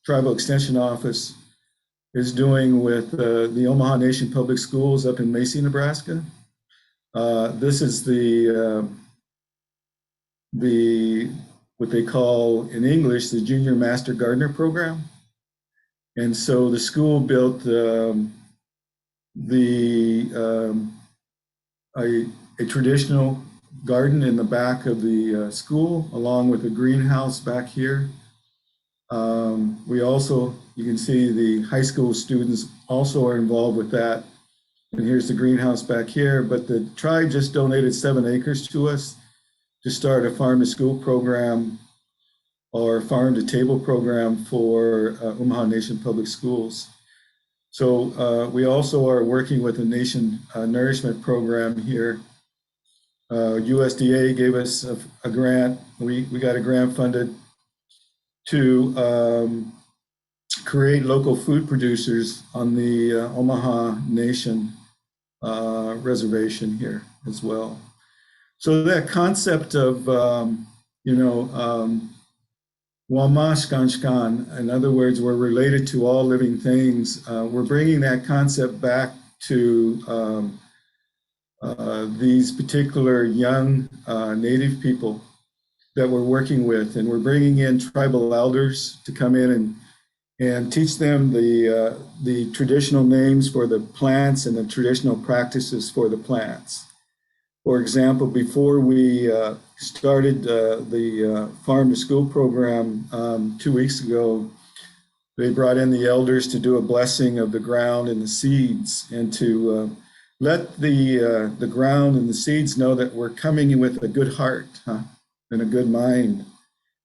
Tribal Extension Office, is doing with the Omaha Nation Public Schools up in Macy, Nebraska. This is the what they call in English the Junior Master Gardener Program, and so the school built a traditional garden in the back of the school, along with a greenhouse back here. We also, you can see the high school students also are involved with that. And here's the greenhouse back here, but the tribe just donated 7 acres to us to start a farm to school program our farm to table program for Omaha Nation Public Schools. So we also are working with the Nation Nourishment Program here. USDA gave us a grant. We got a grant funded to create local food producers on the Omaha Nation reservation here as well. So that concept of, Wamashkanshkan, in other words, we're related to all living things. We're bringing that concept back to these particular young Native people that we're working with, and we're bringing in tribal elders to come in and teach them the traditional names for the plants and the traditional practices for the plants. For example, before we started the farm to school program 2 weeks ago, they brought in the elders to do a blessing of the ground and the seeds, and to let the ground and the seeds know that we're coming in with a good heart, and a good mind.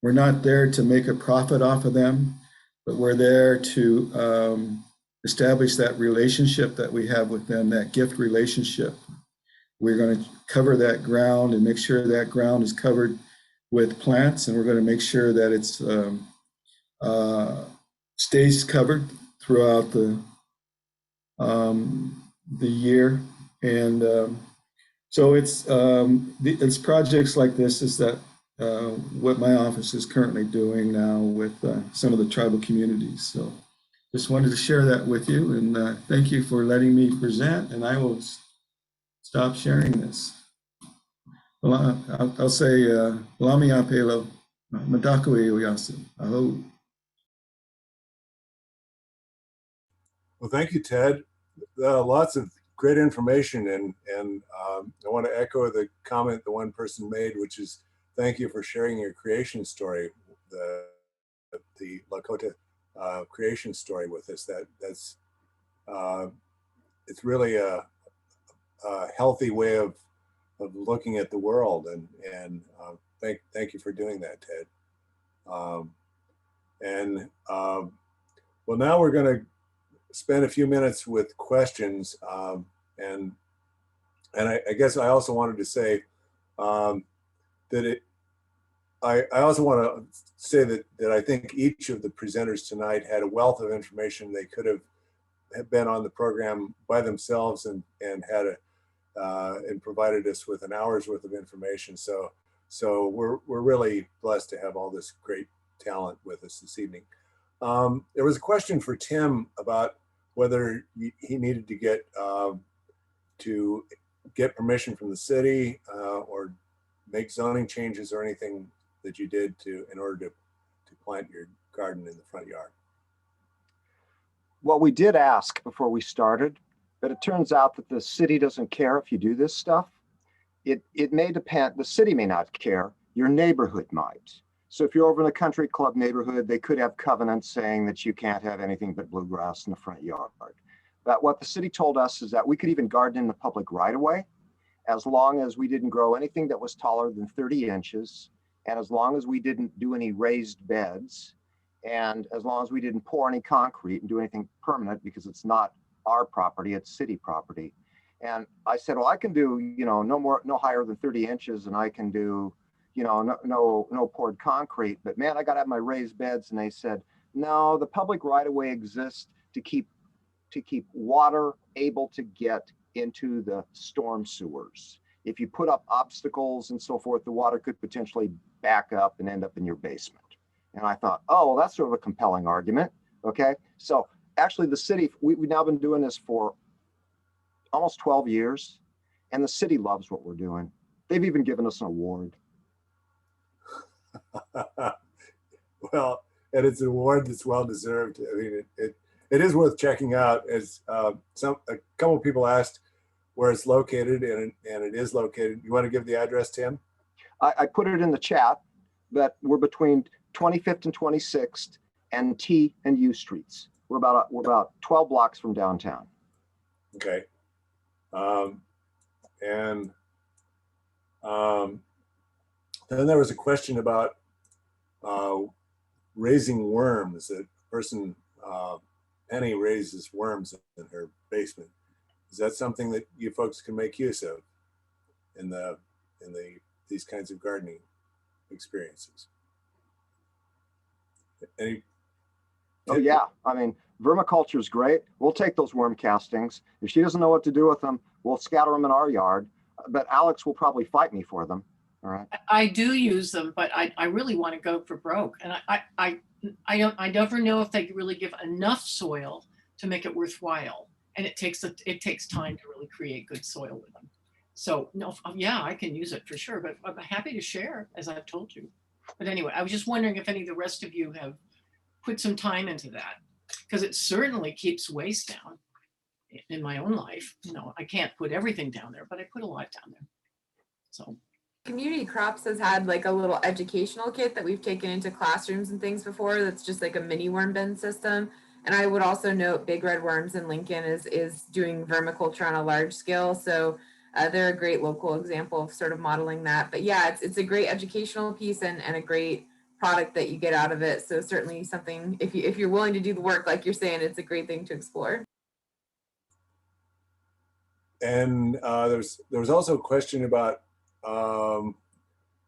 We're not there to make a profit off of them, but we're there to establish that relationship that we have with them, that gift relationship. We're going to cover that ground and make sure that ground is covered with plants, and we're going to make sure that it's stays covered throughout the year. And so it's projects like this is that what my office is currently doing now with some of the tribal communities. So just wanted to share that with you, and thank you for letting me present, and I will stop sharing this. Well, I'll say, Lami Apelo, Madakwe Oyasu, Aho. Well, thank you, Ted. Lots of great information, and I want to echo the comment the one person made, which is thank you for sharing your creation story, the Lakota creation story with us. That's it's really a healthy way of looking at the world, and thank you for doing that, Ted. Well, now we're going to spend a few minutes with questions, and I guess I also wanted to say that I also want to say that I think each of the presenters tonight had a wealth of information. They could have been on the program by themselves and had and provided us with an hour's worth of information. So we're really blessed to have all this great talent with us this evening. There was a question for Tim about whether he needed to get permission from the city or make zoning changes or anything that you did in order to plant your garden in the front yard. Well, we did ask before we started, but it turns out that the city doesn't care if you do this stuff. It may depend, the city may not care, your neighborhood might. So if you're over in a country club neighborhood, they could have covenants saying that you can't have anything but bluegrass in the front yard. But what the city told us is that we could even garden in the public right of way, as long as we didn't grow anything that was taller than 30 inches, and as long as we didn't do any raised beds, and as long as we didn't pour any concrete and do anything permanent, because it's not our property, it's city property. And I said, well, I can do, no higher than 30 inches, and I can do, no poured concrete, but man, I got to have my raised beds. And they said, no, the public right of way exists to keep water able to get into the storm sewers. If you put up obstacles and so forth, the water could potentially back up and end up in your basement. And I thought, oh, well, that's sort of a compelling argument. Okay. So actually the city, we've now been doing this for almost 12 years, and the city loves what we're doing. They've even given us an award. Well, and it's an award that's well deserved. I mean, it is worth checking out. As a couple of people asked where it's located, and it is located. You want to give the address, Tim? I put it in the chat, but we're between 25th and 26th and T and U streets. We're about 12 blocks from downtown. Okay. Then there was a question about raising worms. A person, Penny raises worms in her basement. Is that something that you folks can make use of in these kinds of gardening experiences? Any? Oh yeah, I mean, vermiculture is great. We'll take those worm castings. If she doesn't know what to do with them, we'll scatter them in our yard. But Alex will probably fight me for them. All right. I do use them, but I really want to go for broke. And I never know if they really give enough soil to make it worthwhile. And it takes time to really create good soil with them. So no, yeah, I can use it for sure, but I'm happy to share, as I've told you. But anyway, I was just wondering if any of the rest of you have put some time into that, because it certainly keeps waste down in my own life. You know, I can't put everything down there, but I put a lot down there. So Community Crops has had like a little educational kit that we've taken into classrooms and things before. That's just like a mini worm bin system. And I would also note Big Red Worms in Lincoln is doing vermiculture on a large scale. So they're a great local example of sort of modeling that. But yeah, it's a great educational piece and a great product that you get out of it. So certainly something, if you're willing to do the work, like you're saying, it's a great thing to explore. And there was also a question about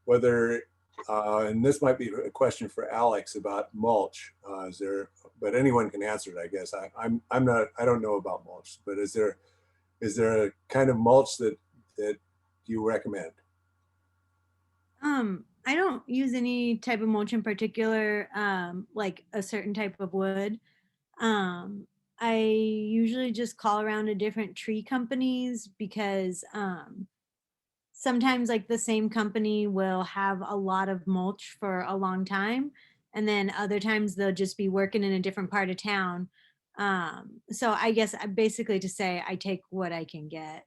whether, and this might be a question for Alex about mulch. But anyone can answer it, I guess. I don't know about mulch, but is there a kind of mulch that you recommend? I don't use any type of mulch in particular, like a certain type of wood. I usually just call around to different tree companies because sometimes like the same company will have a lot of mulch for a long time. And then other times they'll just be working in a different part of town. So I guess basically to say I take what I can get.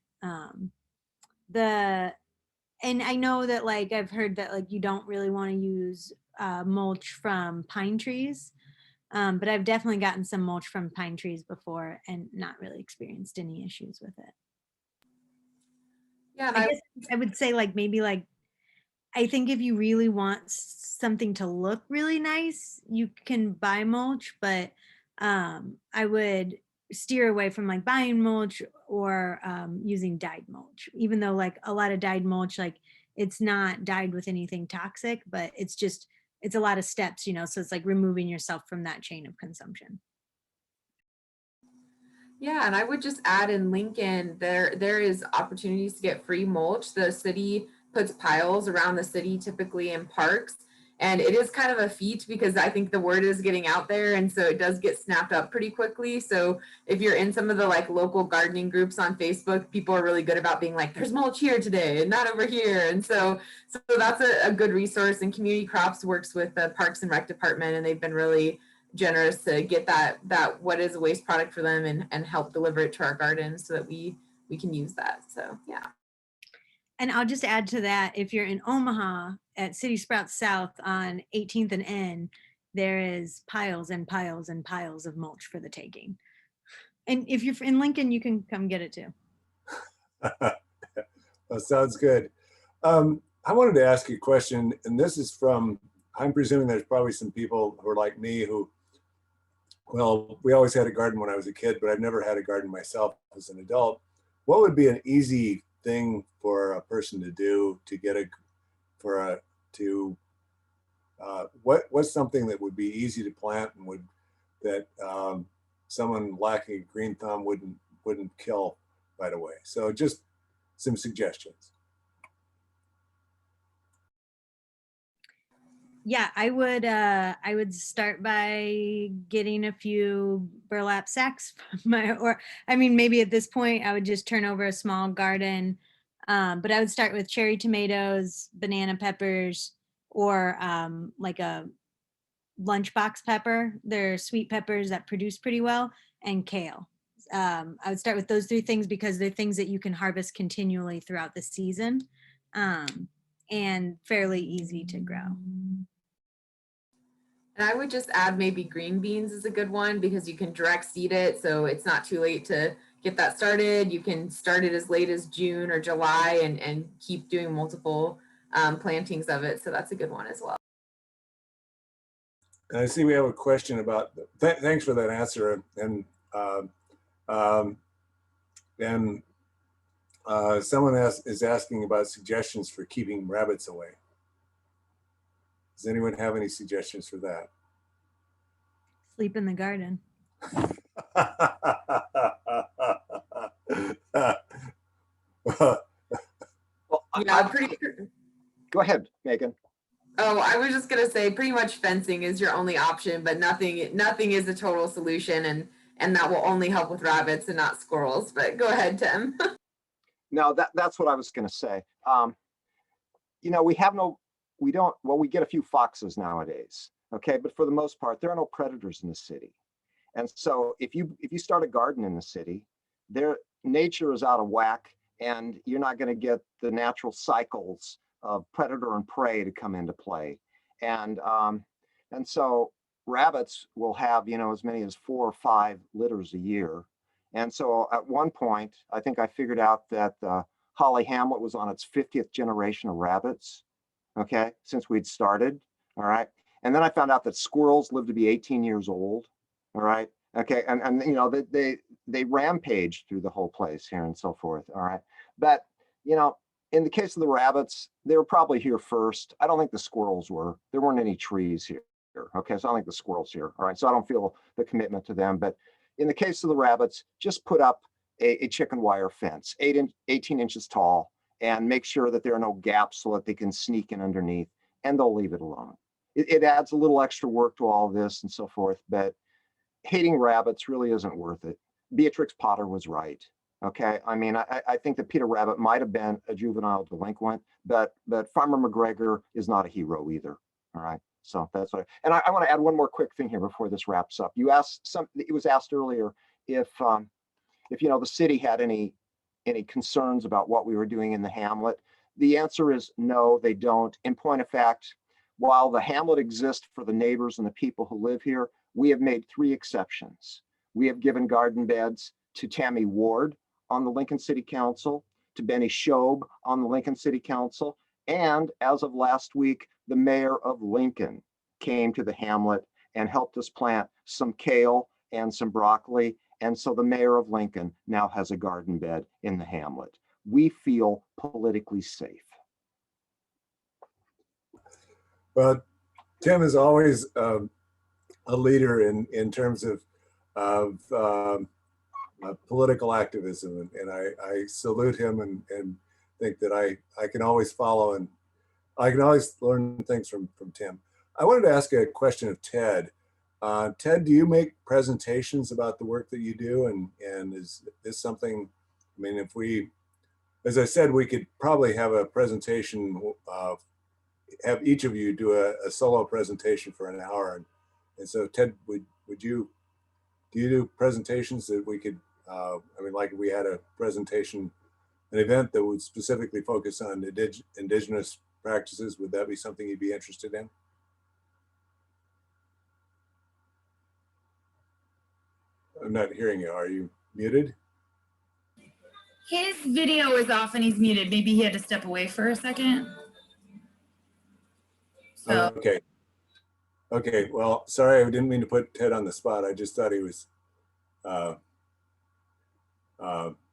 And I know that like I've heard that like you don't really want to use mulch from pine trees. But I've definitely gotten some mulch from pine trees before and not really experienced any issues with it. Yeah, and I guess I would say like maybe like I think if you really want something to look really nice, you can buy mulch, but I would steer away from like buying mulch or using dyed mulch, even though like a lot of dyed mulch, like it's not dyed with anything toxic, but it's a lot of steps, you know, so it's like removing yourself from that chain of consumption. Yeah, and I would just add in Lincoln, there is opportunities to get free mulch. The city puts piles around the city, typically in parks. And it is kind of a feat because I think the word is getting out there. And so it does get snapped up pretty quickly. So if you're in some of the like local gardening groups on Facebook, people are really good about being like, there's mulch here today and not over here. And so that's a good resource. And Community Crops works with the Parks and Rec Department, and they've been really generous to get that what is a waste product for them and help deliver it to our gardens so that we can use that. So yeah. And I'll just add to that, if you're in Omaha at City Sprouts South on 18th and N, there is piles and piles and piles of mulch for the taking. And if you're in Lincoln, you can come get it too. That sounds good. I wanted to ask you a question, and this is from, I'm presuming there's probably some people who are like me who, well, we always had a garden when I was a kid, but I've never had a garden myself as an adult. What would be an easy thing for a person to do to get what's something that would be easy to plant and that someone lacking a green thumb wouldn't kill right away? So just some suggestions. Yeah, I would start by getting a few burlap sacks maybe at this point I would just turn over a small garden. But I would start with cherry tomatoes, banana peppers, or like a lunchbox pepper. They're sweet peppers that produce pretty well, and kale. I would start with those three things because they're things that you can harvest continually throughout the season, and fairly easy to grow. And I would just add maybe green beans is a good one because you can direct seed it. So it's not too late to get that started. You can start it as late as June or July and keep doing multiple plantings of it. So that's a good one as well. And I see we have a question about, thanks for that answer. And someone is asking about suggestions for keeping rabbits away. Does anyone have any suggestions for that? Sleep in the garden. Well, Yeah, pretty. go ahead, Megan. Oh, I was just gonna say, pretty much fencing is your only option, but nothing is a total solution, and that will only help with rabbits and not squirrels. But go ahead, Tim. No, that's what I was going to say. You know, we don't, well, we get a few foxes nowadays. Okay. But for the most part, there are no predators in the city. And so if you start a garden in the city, nature is out of whack, and you're not going to get the natural cycles of predator and prey to come into play. And so rabbits will have, you know, as many as 4 or 5 litters a year. And so at one point, I think I figured out that Holly Hamlet was on its 50th generation of rabbits, okay, since we'd started, all right? And then I found out that squirrels live to be 18 years old, all right? Okay, and you know, they rampage through the whole place here and so forth, all right? But, you know, in the case of the rabbits, they were probably here first. I don't think the squirrels were. There weren't any trees here, okay? So I don't think the squirrels here, all right? So I don't feel the commitment to them, but in the case of the rabbits, just put up a chicken wire fence, 18 inches tall, and make sure that there are no gaps so that they can sneak in underneath, and they'll leave it alone. It adds a little extra work to all of this and so forth, but hating rabbits really isn't worth it. Beatrix Potter was right. Okay, I mean, I think that Peter Rabbit might have been a juvenile delinquent, but Farmer McGregor is not a hero either. All right. So that's what and I want to add one more quick thing here before this wraps up. You asked it was asked earlier if you know the city had any concerns about what we were doing in the hamlet. The answer is no, they don't. In point of fact, while the hamlet exists for the neighbors and the people who live here, we have made 3 exceptions. We have given garden beds to Tammy Ward on the Lincoln City Council, to Benny Shobe on the Lincoln City Council, and as of last week, the mayor of Lincoln came to the hamlet and helped us plant some kale and some broccoli. And so the mayor of Lincoln now has a garden bed in the hamlet. We feel politically safe. Well, Tim is always a leader in terms of political activism, and I salute him and think that I can always follow, and I can always learn things from Tim. I wanted to ask a question of Ted. Ted, do you make presentations about the work that you do? And is this something, I mean, if we, as I said, we could probably have a presentation, have each of you do a solo presentation for an hour. And so Ted, do you do presentations that we could, I mean, like if we had a presentation, an event that would specifically focus on indigenous practices, would that be something you'd be interested in? I'm not hearing you. Are you muted? His video is off and he's muted. Maybe he had to step away for a second. So. Okay. Okay. Well, sorry, I didn't mean to put Ted on the spot. I just thought he was.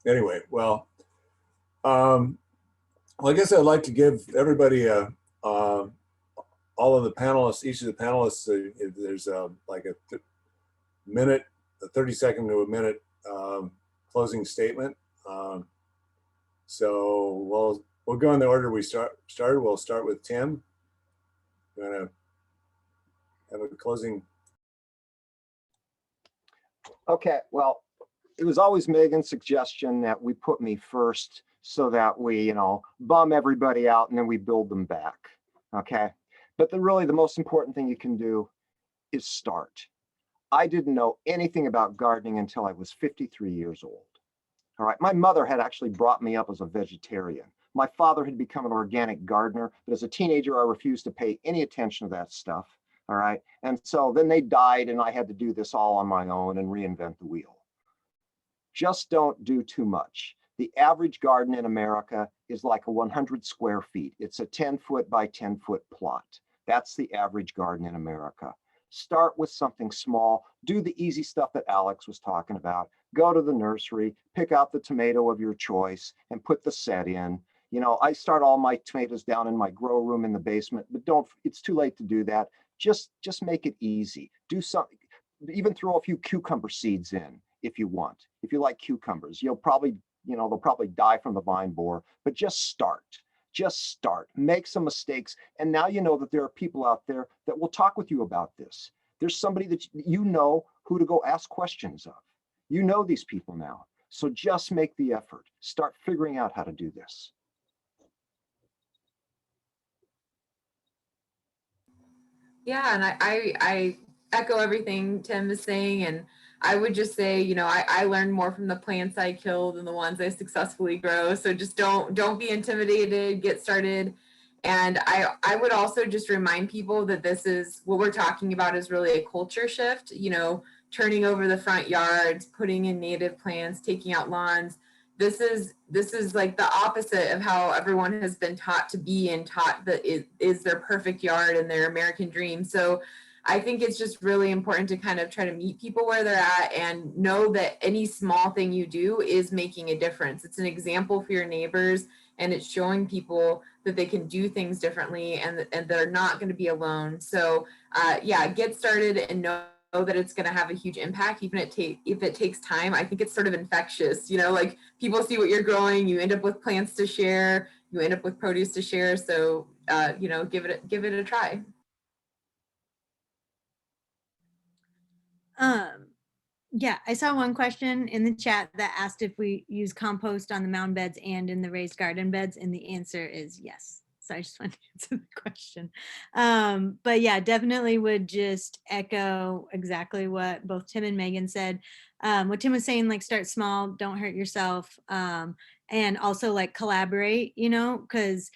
Anyway, well, I guess I'd like to give everybody all of the panelists, each of the panelists, if there's like a minute, a 30-second to a minute closing statement. So we'll go in the order we started. We'll start with Tim. You want to have a closing? Okay, well, it was always Megan's suggestion that we put me first so that we, you know, bum everybody out and then we build them back. Okay, but really the most important thing you can do is start. I didn't know anything about gardening until I was 53 years old. All right, my mother had actually brought me up as a vegetarian. My father had become an organic gardener, but as a teenager, I refused to pay any attention to that stuff. All right, and so then they died and I had to do this all on my own and reinvent the wheel. Just don't do too much. The average garden in America is like a 100 square feet. It's a 10-foot by 10-foot plot. That's the average garden in America. Start with something small. Do the easy stuff that Alex was talking about. Go to the nursery, pick out the tomato of your choice and put the set in. You know, I start all my tomatoes down in my grow room in the basement, but it's too late to do that. Just make it easy. Do something, even throw a few cucumber seeds in if you want. If you like cucumbers, they'll probably die from the vine borer, but just start. Just start, make some mistakes. And now you know that there are people out there that will talk with you about this. There's somebody that you know who to go ask questions of. You know these people now. So just make the effort. Start figuring out how to do this. Yeah, and I echo everything Tim is saying, and I would just say, you know, I learned more from the plants I kill than the ones I successfully grow. So just don't be intimidated, get started. And I would also just remind people that this is what we're talking about is really a culture shift, you know, turning over the front yards, putting in native plants, taking out lawns. This is like the opposite of how everyone has been taught to be and taught that it is their perfect yard and their American dream. So I think it's just really important to kind of try to meet people where they're at and know that any small thing you do is making a difference. It's an example for your neighbors, and it's showing people that they can do things differently and they're not going to be alone. So yeah, get started and know that it's going to have a huge impact, even if it takes time. I think it's sort of infectious, you know, like people see what you're growing, you end up with plants to share, you end up with produce to share. So you know, give it a try. Yeah, I saw one question in the chat that asked if we use compost on the mound beds and in the raised garden beds, and the answer is yes. So I just wanted to answer the question. But yeah, definitely would just echo exactly what both Tim and Megan said. What Tim was saying, like start small, don't hurt yourself, and also like collaborate, you know, because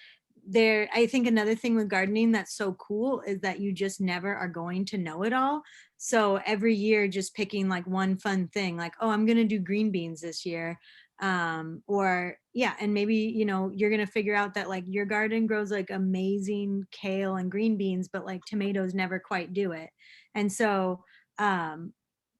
I think another thing with gardening that's so cool is that you just never are going to know it all. So every year just picking like one fun thing, like, oh, I'm going to do green beans this year. Or yeah, and maybe, you know, you're going to figure out that like your garden grows like amazing kale and green beans, but like tomatoes never quite do it. And so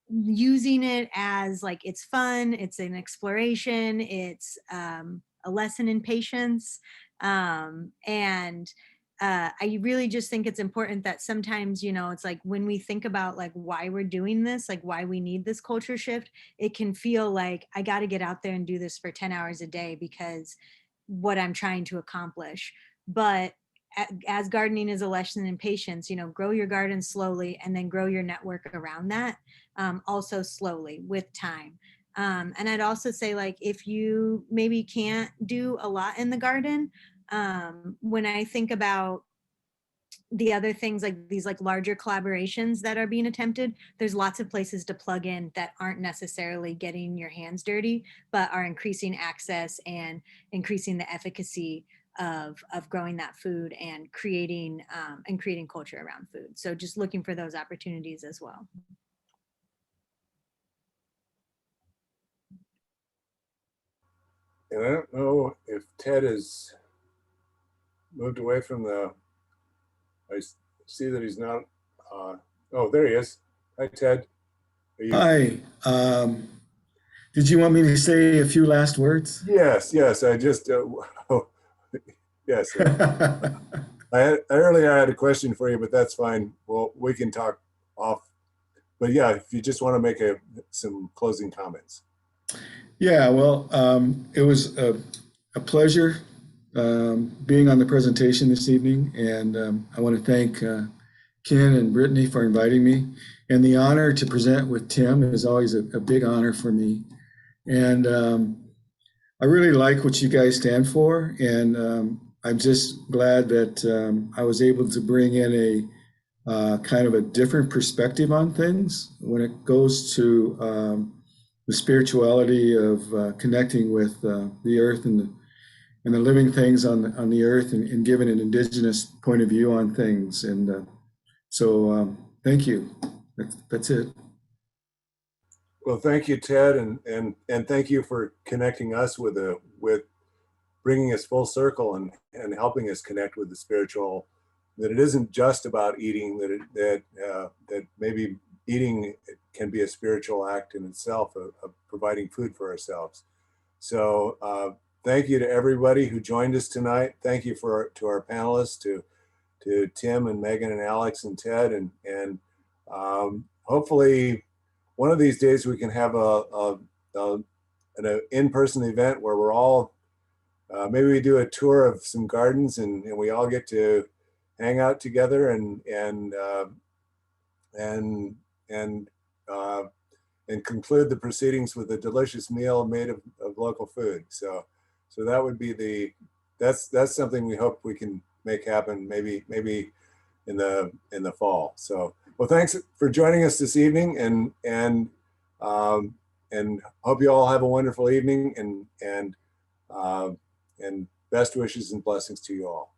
using it as like it's fun, it's an exploration, it's a lesson in patience. And I really just think it's important that sometimes, you know, it's like when we think about like why we're doing this, like why we need this culture shift, it can feel like I got to get out there and do this for 10 hours a day because what I'm trying to accomplish. But as gardening is a lesson in patience, you know, grow your garden slowly and then grow your network around that, also slowly with time. And I'd also say, like, if you maybe can't do a lot in the garden, when I think about the other things like these like larger collaborations that are being attempted, there's lots of places to plug in that aren't necessarily getting your hands dirty, but are increasing access and increasing the efficacy of growing that food and creating culture around food. So just looking for those opportunities as well. And I don't know if Ted has moved away from I see that he's not, oh, there he is. Hi, Ted. Hi. Did you want me to say a few last words? Yes, I just, yes. Earlier I had a question for you, but that's fine. Well, we can talk off. But yeah, if you just want to make some closing comments. Yeah, well, it was a pleasure being on the presentation this evening, and I want to thank Ken and Brittany for inviting me. And the honor to present with Tim is always a big honor for me. And I really like what you guys stand for, and I'm just glad that I was able to bring in a kind of a different perspective on things when it goes to the spirituality of connecting with the earth and the living things on the earth, and giving an indigenous point of view on things. And so thank you. That's it. Well, thank you, Ted, and thank you for connecting us with bringing us full circle and helping us connect with the spiritual that it isn't just about eating, that maybe eating can be a spiritual act in itself of providing food for ourselves. So thank you to everybody who joined us tonight. Thank you to our panelists, to Tim and Megan and Alex and Ted, and hopefully one of these days we can have an in-person event where we're all, maybe we do a tour of some gardens and we all get to hang out together and conclude the proceedings with a delicious meal made of local food. So that would be that's something we hope we can make happen maybe in the fall. So, well, thanks for joining us this evening, and hope you all have a wonderful evening, and best wishes and blessings to you all.